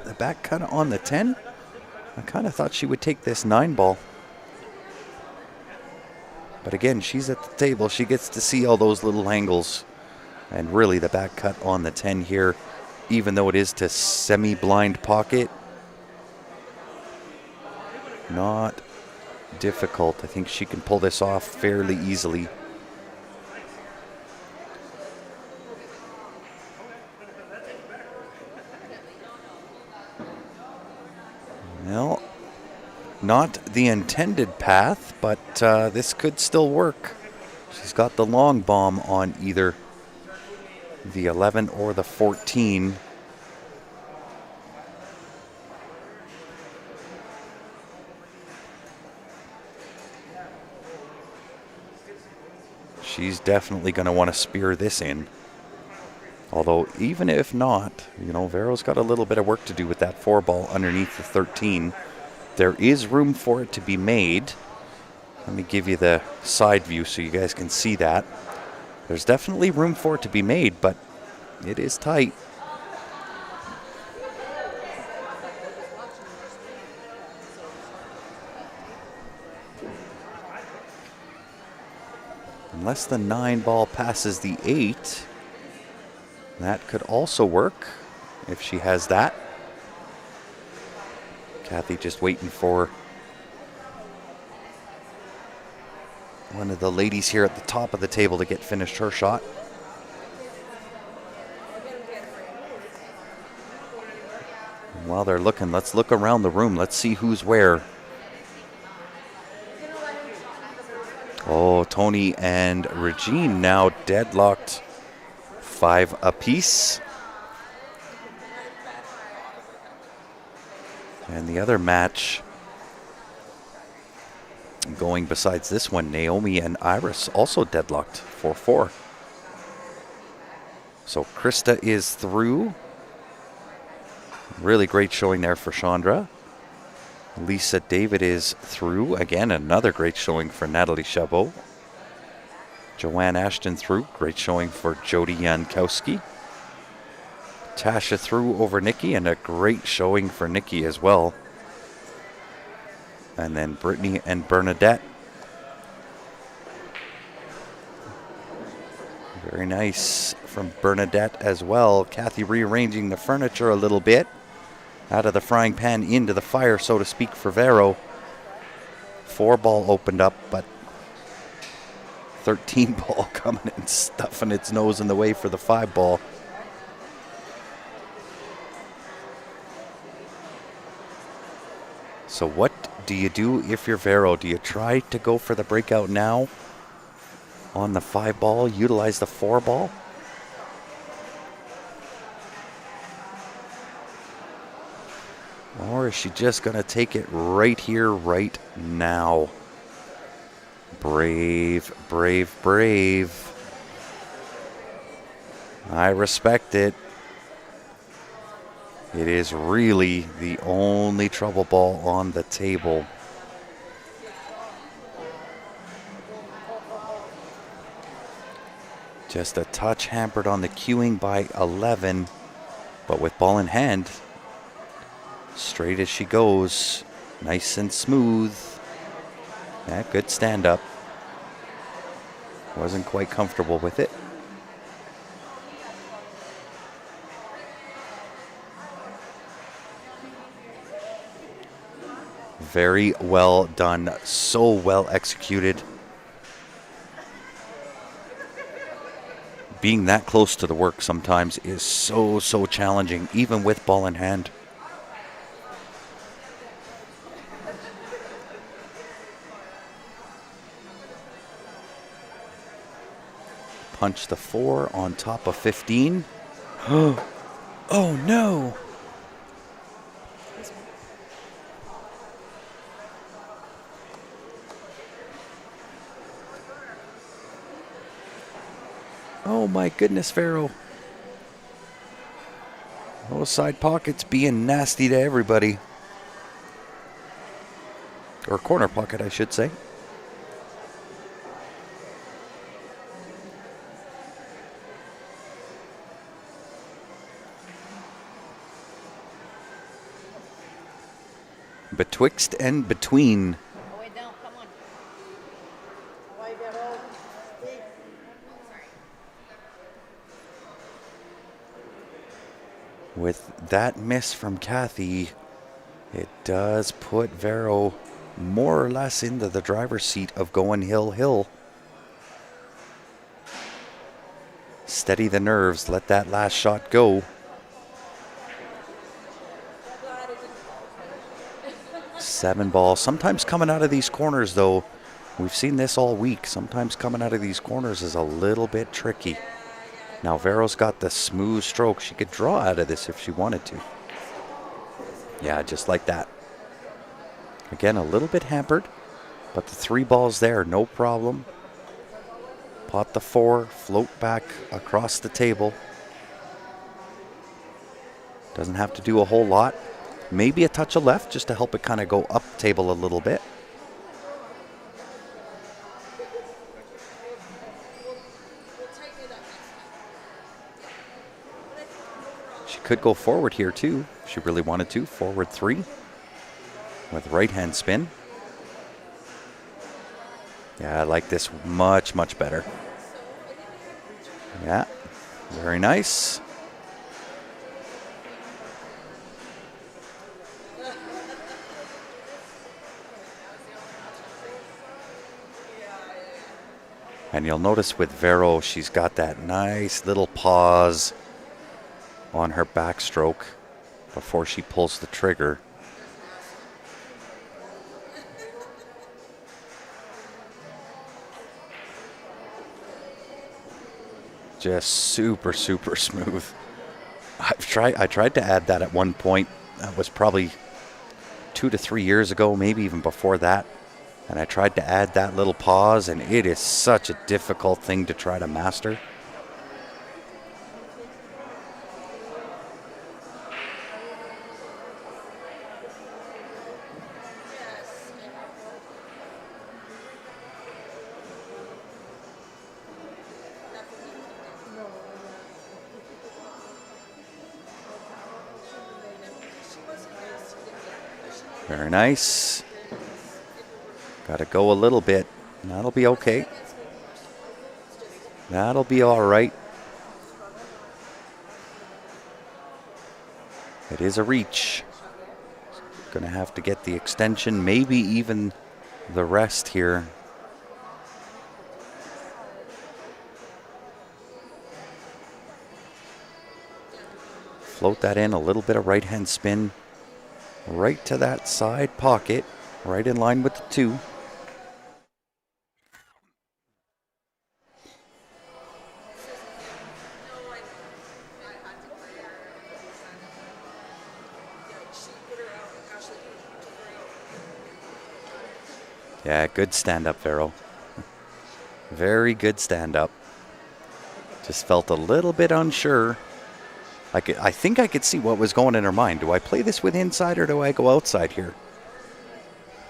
The back cut on the 10? I kind of thought she would take this 9 ball. But again, she's at the table. She gets to see all those little angles. And really the back cut on the 10 here, even though it is to semi-blind pocket, not difficult. I think she can pull this off fairly easily. Well, not the intended path, but this could still work. She's got the long bomb on either the 11 or the 14. She's definitely going to want to spear this in. Although, even if not, you know, Vero's got a little bit of work to do with that 4 ball underneath the 13. There is room for it to be made. Let me give you the side view so you guys can see that. There's definitely room for it to be made, but it is tight. Unless the 9 ball passes the 8, that could also work if she has that. Kathy just waiting for one of the ladies here at the top of the table to get finished her shot. And while they're looking, let's look around the room. Let's see who's where. Oh, Tony and Regine now deadlocked 5 apiece. And the other match going besides this one, Naomi and Iris also deadlocked 4-4. So Krista is through. Really great showing there for Chandra. Lisa David is through. Again, another great showing for Natalie Chabot. Joanne Ashton through. Great showing for Jody Jankowski. Tasha through over Nikki, and a great showing for Nikki as well. And then Brittany and Bernadette. Very nice from Bernadette as well. Kathy rearranging the furniture a little bit. Out of the frying pan into the fire, so to speak, for Vero. 4-ball opened up, but 13-ball coming and stuffing its nose in the way for the 5-ball. So what do you do if you're Vero? Do you try to go for the breakout now on the 5-ball, utilize the 4-ball? Or is she just going to take it right here, right now? Brave, brave, brave. I respect it. It is really the only trouble ball on the table. Just a touch hampered on the cueing by 11, but with ball in hand, straight as she goes, nice and smooth. Yeah, good stand up. Wasn't quite comfortable with it. Very well done, so well executed. Being that close to the work sometimes is so challenging, even with ball in hand. Punch the 4 on top of 15. Oh no! Oh my goodness, Vero. Those side pockets being nasty to everybody. Or corner pocket, I should say. Betwixt and between. Oh, wait, down. Come on. With that miss from Kathy, it does put Vero more or less into the driver's seat of going hill. Steady the nerves, let that last shot go. 7-ball, sometimes coming out of these corners though, we've seen this all week, sometimes coming out of these corners is a little bit tricky. Now Vero's got the smooth stroke. She could draw out of this if she wanted to. Yeah, just like that. Again, a little bit hampered, but the 3 balls there, no problem. Pot the 4, float back across the table. Doesn't have to do a whole lot. Maybe a touch of left just to help it kind of go up table a little bit. She could go forward here too, if she really wanted to. Forward 3 with right hand spin. Yeah, I like this much better. Yeah, very nice. And you'll notice with Vero, she's got that nice little pause on her backstroke before she pulls the trigger. Just super smooth. I tried to add that at one point. That was probably 2 to 3 years ago, maybe even before that. And I tried to add that little pause, and it is such a difficult thing to try to master. Very nice. Got to go a little bit. That'll be okay. That'll be all right. It is a reach. Going to have to get the extension, maybe even the rest here. Float that in, a little bit of right-hand spin. Right to that side pocket, right in line with the 2. Yeah, good stand-up, Vero. Very good stand-up. Just felt a little bit unsure. I think I could see what was going in her mind. Do I play this with inside or do I go outside here?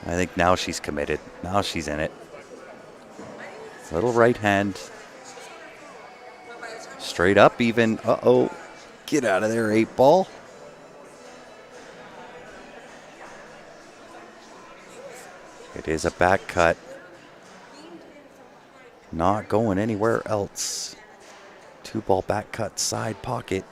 I think now she's committed. Now she's in it. Little right hand. Straight up even. Uh-oh. Get out of there, 8-ball. It is a back cut. Not going anywhere else. 2-ball back cut, side pocket.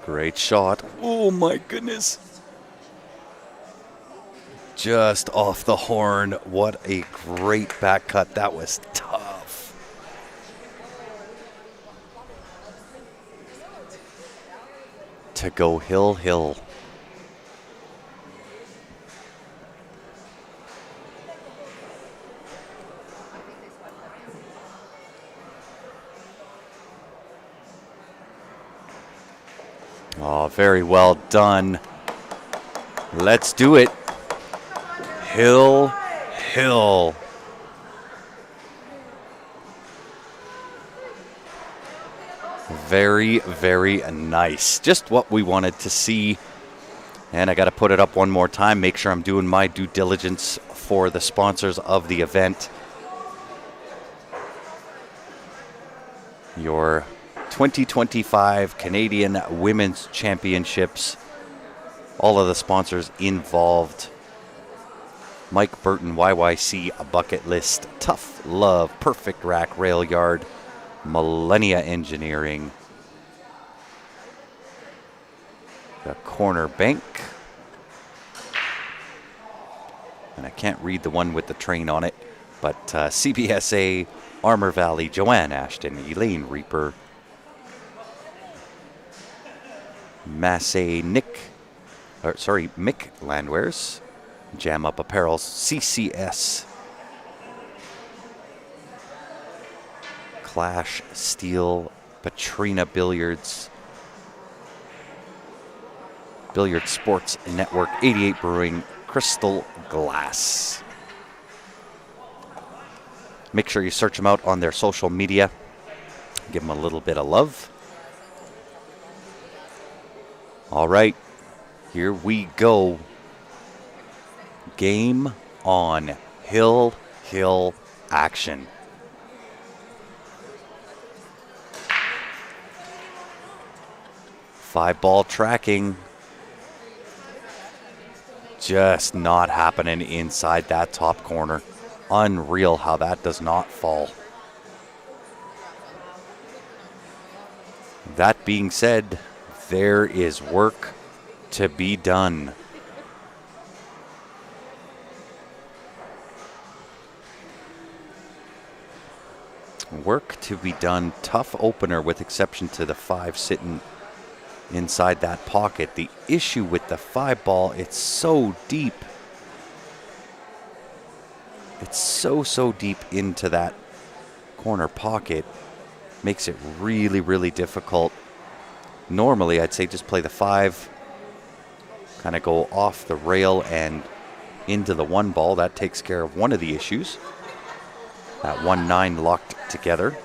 Great shot. Oh my goodness. Just off the horn. What a great back cut. That was tough. To go hill. Oh, very well done. Let's do it. Hill. Very, very nice. Just what we wanted to see. And I got to put it up one more time, make sure I'm doing my due diligence for the sponsors of the event. Your 2025 Canadian Women's Championships. All of the sponsors involved. Mike Burton, YYC, A Bucket List, Tough Love, Perfect Rack, Rail Yard, Millennia Engineering, the Corner Bank, and I can't read the one with the train on it, but CBSA, Armor Valley, Joanne Ashton, Elaine Reaper, Mick Landwares, Jam Up Apparel, CCS, Clash Steel, Patrina Billiards, Billiard Sports Network, 88 Brewing, Crystal Glass. Make sure you search them out on their social media. Give them a little bit of love. All right, here we go. Game on. Hill action. Five-ball tracking. Just not happening inside that top corner. Unreal how that does not fall. That being said, there is work to be done. Work to be done. Tough opener with exception to the 5 sitting inside that pocket. The issue with the 5 ball, it's so deep. It's so deep into that corner pocket. Makes it really, really difficult. Normally, I'd say just play the 5, kind of go off the rail and into the 1 ball. That takes care of one of the issues. That 1-9 locked together.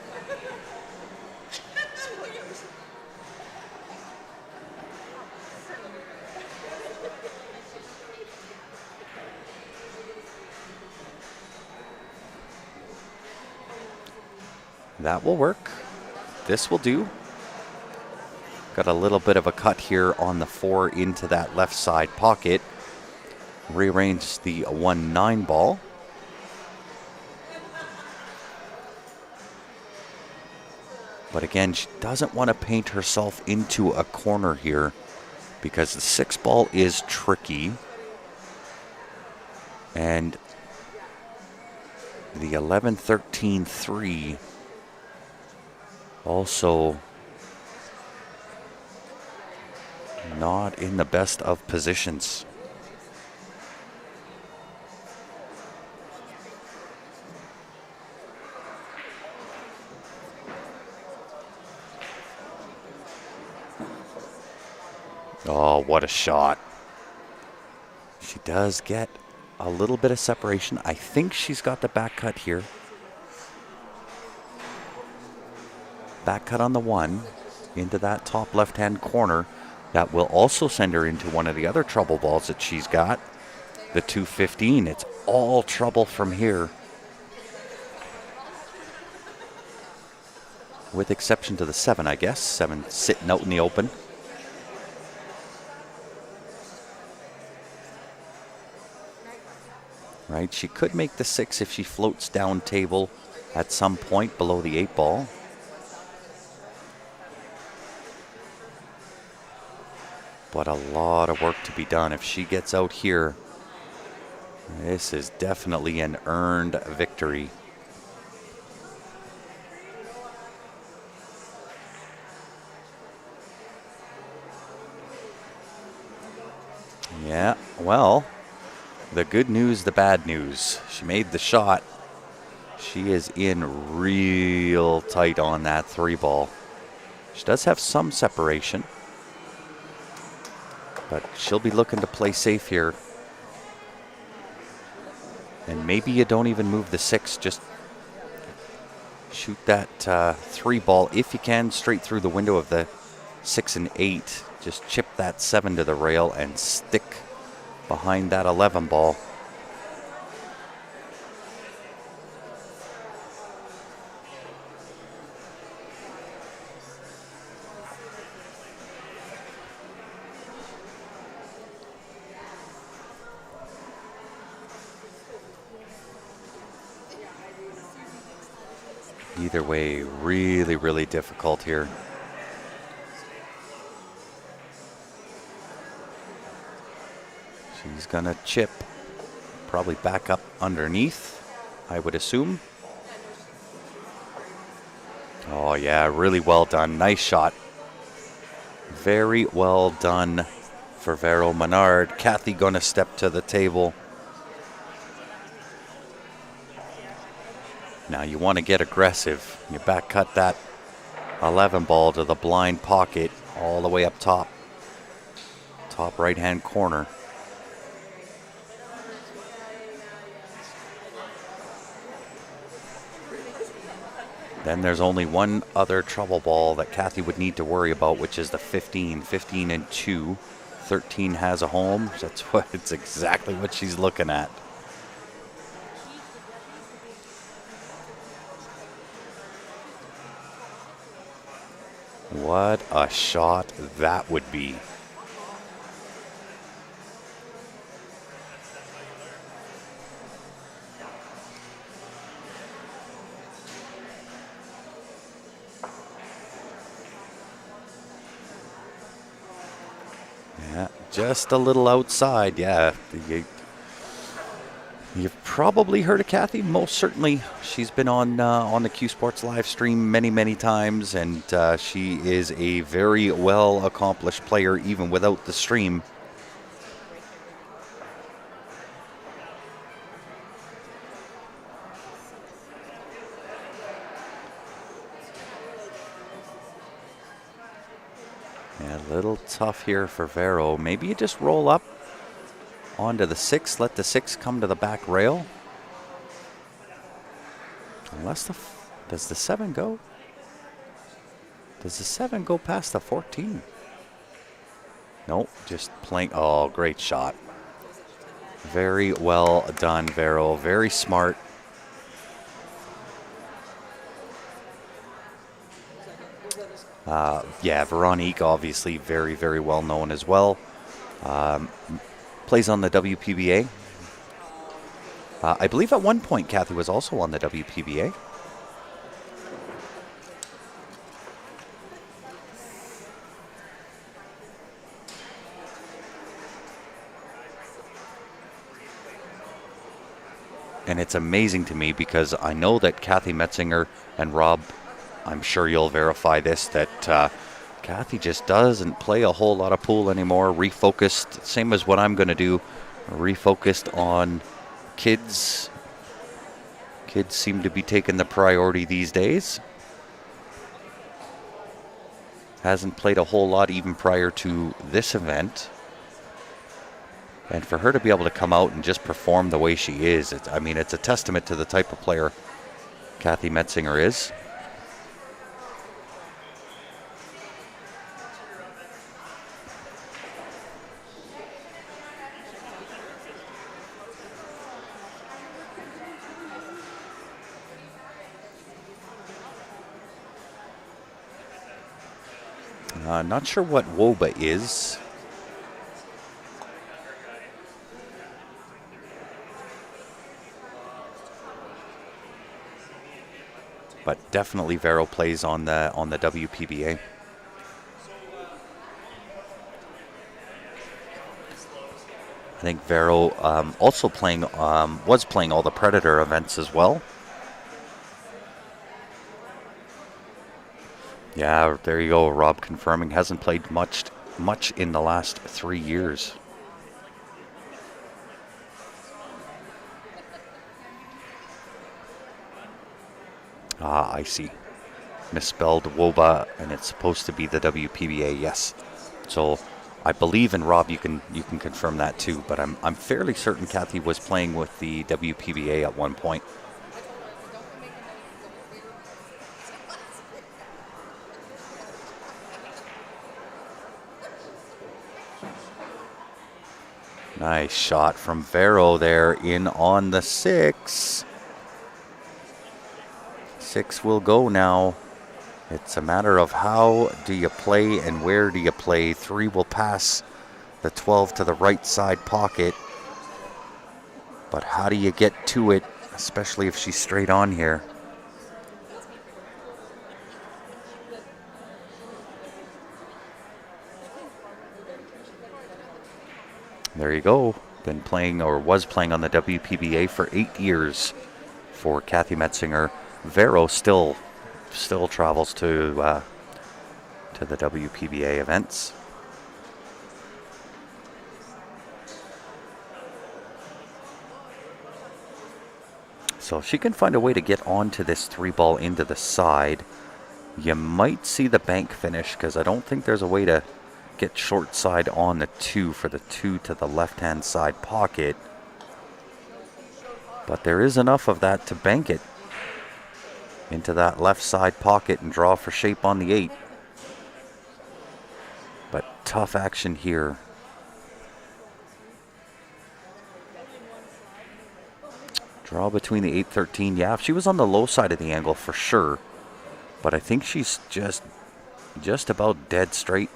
That will work. This will do. Got a little bit of a cut here on the 4 into that left side pocket. Rearrange the 1-9 ball. But again, she doesn't want to paint herself into a corner here because the 6 ball is tricky. And the 11-13-3 also not in the best of positions. Oh, what a shot. She does get a little bit of separation. I think she's got the back cut here. Back cut on the 1 into that top left-hand corner. That will also send her into one of the other trouble balls that she's got. The 2-15. It's all trouble from here. With exception to the 7, I guess. 7 sitting out in the open. Right, she could make the 6 if she floats down table at some point below the 8 ball. But a lot of work to be done. If she gets out here, this is definitely an earned victory. Yeah, well, the good news, the bad news. She made the shot. She is in real tight on that 3 ball. She does have some separation, but she'll be looking to play safe here. And maybe you don't even move the 6, just shoot that 3 ball if you can straight through the window of the 6 and 8. Just chip that 7 to the rail and stick behind that 11 ball. Either way, really, really difficult here. She's gonna chip, probably back up underneath, I would assume. Oh yeah, really well done. Nice shot. Very well done for Vero Menard. Kathy gonna step to the table. Now you want to get aggressive. You back cut that 11 ball to the blind pocket all the way up top. Top right-hand corner. Then there's only one other trouble ball that Kathy would need to worry about, which is the 15. 15 and 2. 13 has a home. It's exactly what she's looking at. What a shot that would be. just a little outside. Yeah, you've probably heard of Kathy. Most certainly, she's been on the Q Sports live stream many times, and she is a very well accomplished player even without the stream. Yeah, a little tough here for Vero. Maybe you just roll up onto the 6, let the 6 come to the back rail. Unless does the 7 go? Does the 7 go past the 14? Nope, just playing. Oh, great shot. Very well done, Vero. Very smart. Yeah, Veronique, obviously very well known as well. Plays on the WPBA. I believe at one point Kathy was also on the WPBA. And it's amazing to me because I know that Kathy Metzinger and Rob, I'm sure you'll verify this, that Kathy just doesn't play a whole lot of pool anymore. Refocused, same as what I'm going to do, refocused on kids. Kids seem to be taking the priority these days. Hasn't played a whole lot even prior to this event. And for her to be able to come out and just perform the way she is, it's a testament to the type of player Kathy Metzinger is. Not sure what WOBA is. But definitely Vero plays on the WPBA. I think Vero also was playing all the Predator events as well. Yeah, there you go, Rob confirming. Hasn't played much in the last 3 years. Ah, I see. Misspelled WOBA, and it's supposed to be the WPBA. Yes. So I believe in Rob. You can confirm that too. But I'm fairly certain Kathy was playing with the WPBA at one point. Nice shot from Vero there in on the 6. 6 will go now. It's a matter of how do you play and where do you play. 3 will pass the 12 to the right side pocket. But how do you get to it, especially if she's straight on here? There you go. Been playing or was playing on the WPBA for 8 years for Kathy Metzinger. Vero still travels to the WPBA events. So if she can find a way to get onto this 3-ball into the side, you might see the bank finish, because I don't think there's a way to get short side on the 2 for the 2 to the left-hand side pocket. But there is enough of that to bank it into that left side pocket and draw for shape on the 8. But tough action here. Draw between the 8-13. Yeah, if she was on the low side of the angle for sure. But I think she's just about dead straight.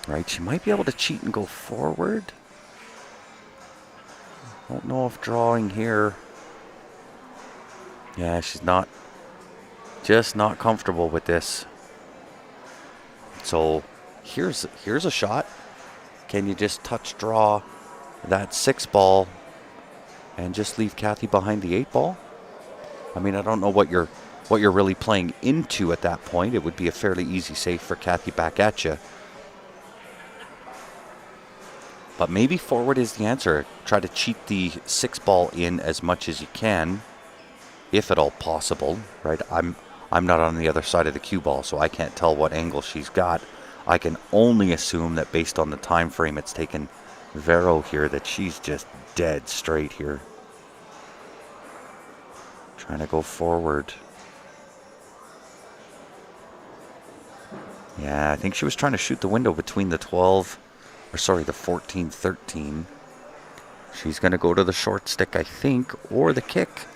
Right, she might be able to cheat and go forward. Don't know if drawing here. Yeah, she's just not comfortable with this. So here's a shot. Can you just touch draw that 6 ball and just leave Kathy behind the 8 ball? I mean, I don't know what you're really playing into at that point. It would be a fairly easy save for Kathy back at you. But maybe forward is the answer. Try to cheat the 6 ball in as much as you can, if at all possible, right? I'm not on the other side of the cue ball, so I can't tell what angle she's got. I can only assume that based on the time frame it's taken Vero here, that she's just dead straight here. Trying to go forward. Yeah, I think she was trying to shoot the window between the 14-13. She's going to go to the short stick, I think, or the kick.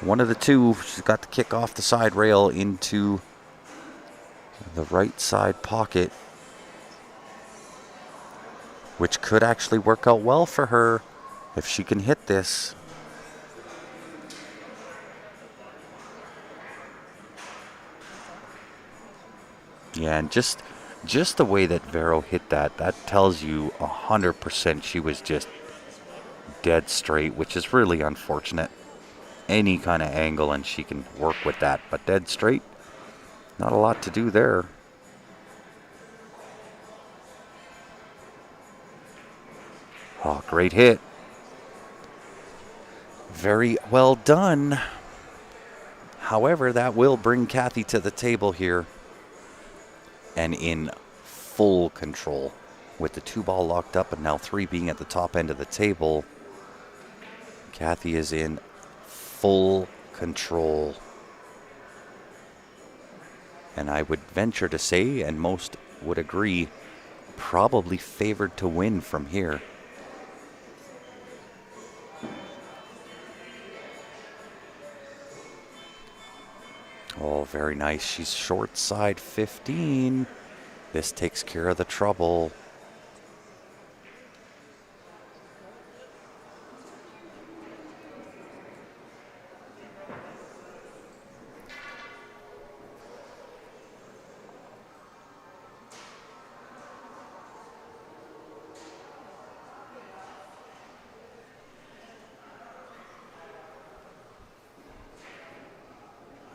One of the two. She's got the kick off the side rail into the right side pocket, which could actually work out well for her if she can hit this. Yeah, and just the way that Vero hit that tells you 100% she was just dead straight, which is really unfortunate. Any kind of angle and she can work with that, but dead straight, not a lot to do there. Oh, great hit. Very well done. However, that will bring Kathy to the table here and in full control with the 2 ball locked up and now 3 being at the top end of the table. Kathy is in full control. And I would venture to say, and most would agree, probably favored to win from here. Oh, very nice. She's short side 15. This takes care of the trouble.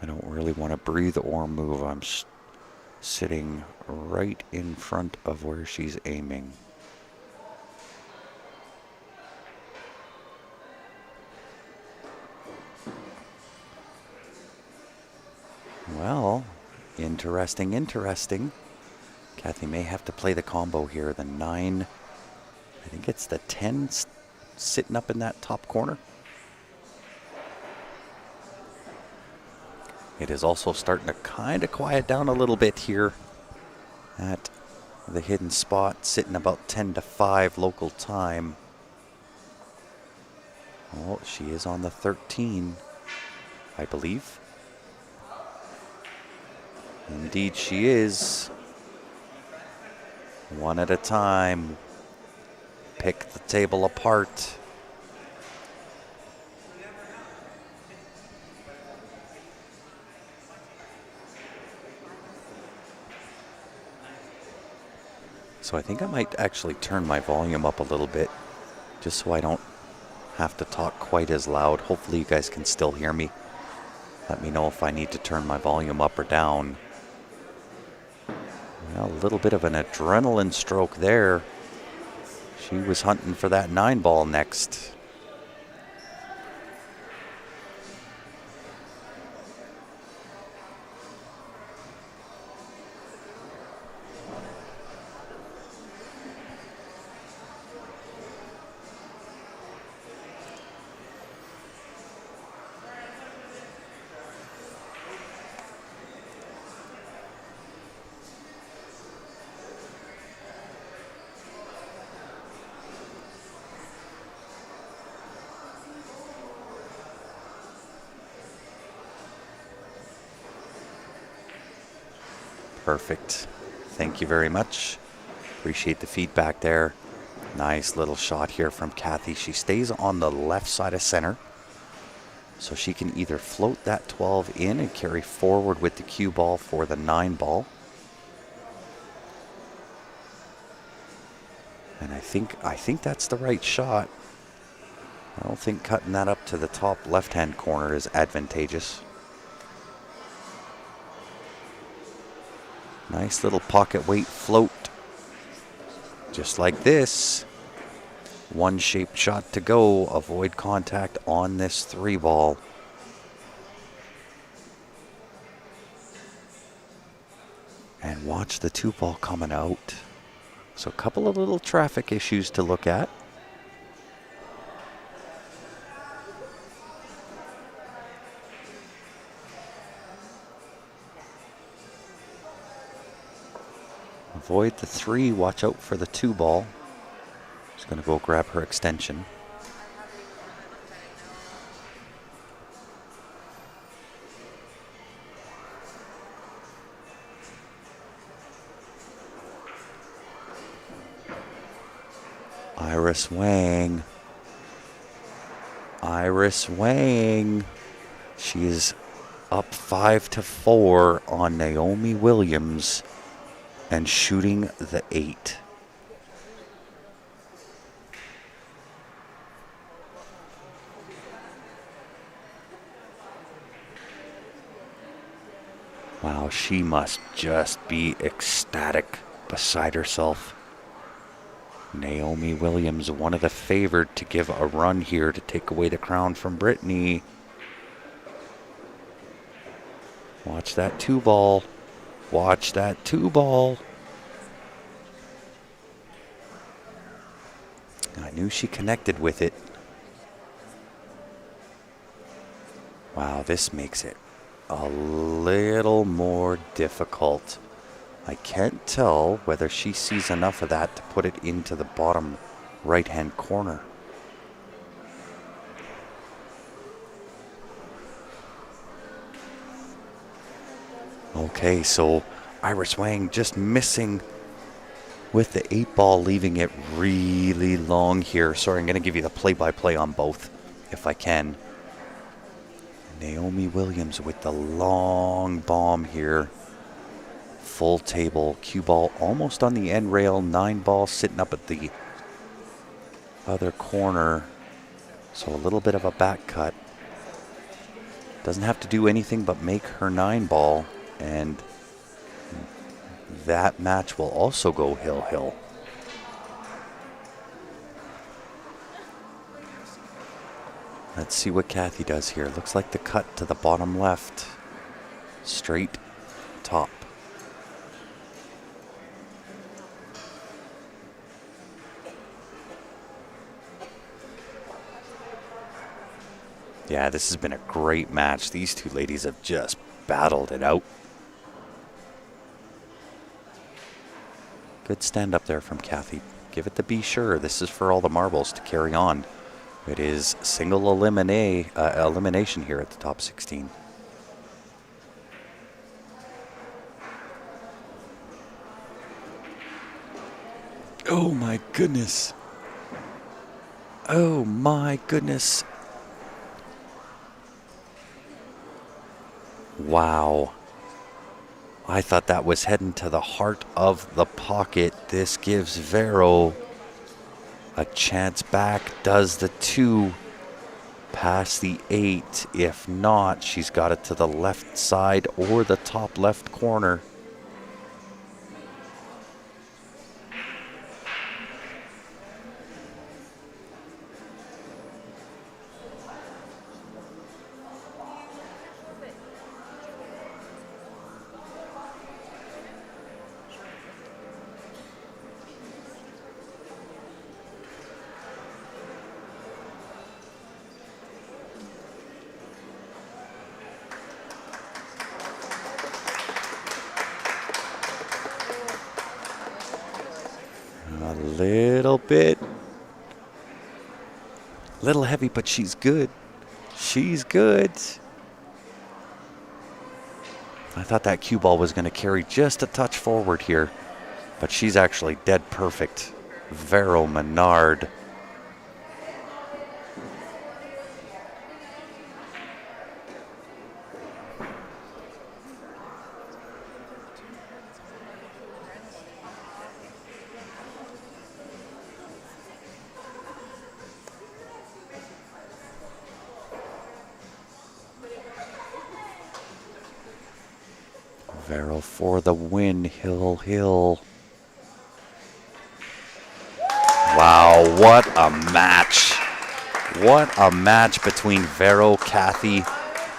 I don't really want to breathe or move. I'm sitting right in front of where she's aiming. Well, interesting. Kathy may have to play the combo here. The 9, I think it's the 10 sitting up in that top corner. It is also starting to kind of quiet down a little bit here at the hidden spot, sitting about 10-5 local time. Oh, she is on the 13, I believe. Indeed she is. One at a time. Pick the table apart. So I think I might actually turn my volume up a little bit, just so I don't have to talk quite as loud. Hopefully you guys can still hear me. Let me know if I need to turn my volume up or down. Well, a little bit of an adrenaline stroke there. She was hunting for that 9 ball next. Perfect. Thank you very much. Appreciate the feedback there. Nice little shot here from Kathy. She stays on the left side of center, so she can either float that 12 in and carry forward with the cue ball for the 9 ball, And I think that's the right shot. I don't think cutting that up to the top left-hand corner is advantageous. Nice little pocket weight float. Just like this. One shaped shot to go. Avoid contact on this 3-ball. And watch the 2-ball coming out. So a couple of little traffic issues to look at. Avoid the 3, watch out for the 2-ball. Just going to go grab her extension. Iris Wang. Iris Wang. She is up 5-4 on Naomi Williams and shooting the 8. Wow, she must just be ecstatic, beside herself. Naomi Williams, one of the favored to give a run here to take away the crown from Brittany. Watch that 2-ball. Watch that 2-ball. I knew she connected with it. Wow, this makes it a little more difficult. I can't tell whether she sees enough of that to put it into the bottom right-hand corner. Okay, so Iris Wang just missing with the 8-ball, leaving it really long here. Sorry, I'm going to give you the play-by-play on both if I can. Naomi Williams with the long bomb here. Full table, cue ball almost on the end rail, 9-ball sitting up at the other corner. So a little bit of a back cut. Doesn't have to do anything but make her 9-ball, and that match will also go hill-hill. Let's see what Kathy does here. Looks like the cut to the bottom left. Straight top. Yeah, this has been a great match. These two ladies have just battled it out. Good stand up there from Kathy. Give it to Be Sure. This is for all the marbles to carry on. It is single elimination here at the top 16. Oh my goodness. Oh my goodness. Wow. I thought that was heading to the heart of the pocket. This gives Vero a chance back. Does the 2 past the 8? If not, she's got it to the left side or the top left corner. Little heavy, but she's good. She's good. I thought that cue ball was going to carry just a touch forward here, but she's actually dead perfect. Vero Menard. Vero for the win. Hill. Wow, what a match. What a match between Vero, Kathy.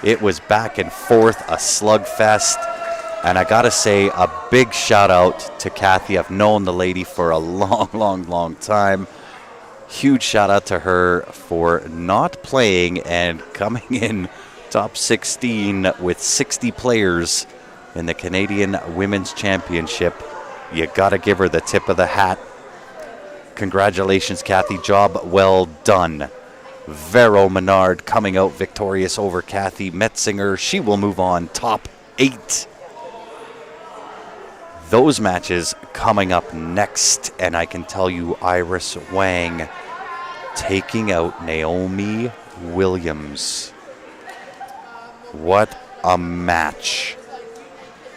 It was back and forth, a slugfest. And I gotta say, a big shout out to Kathy. I've known the lady for a long time. Huge shout out to her for not playing and coming in top 16 with 60 players in the Canadian Women's Championship. You gotta give her the tip of the hat. Congratulations, Kathy. Job well done. Vero Menard coming out victorious over Kathy Metzinger. She will move on top 8. Those matches coming up next, and I can tell you Iris Wang taking out Naomi Williams. What a match.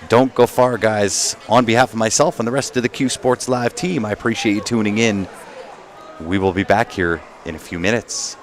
Don't go far, guys. On behalf of myself and the rest of the Q Sports Live team, I appreciate you tuning in. We will be back here in a few minutes.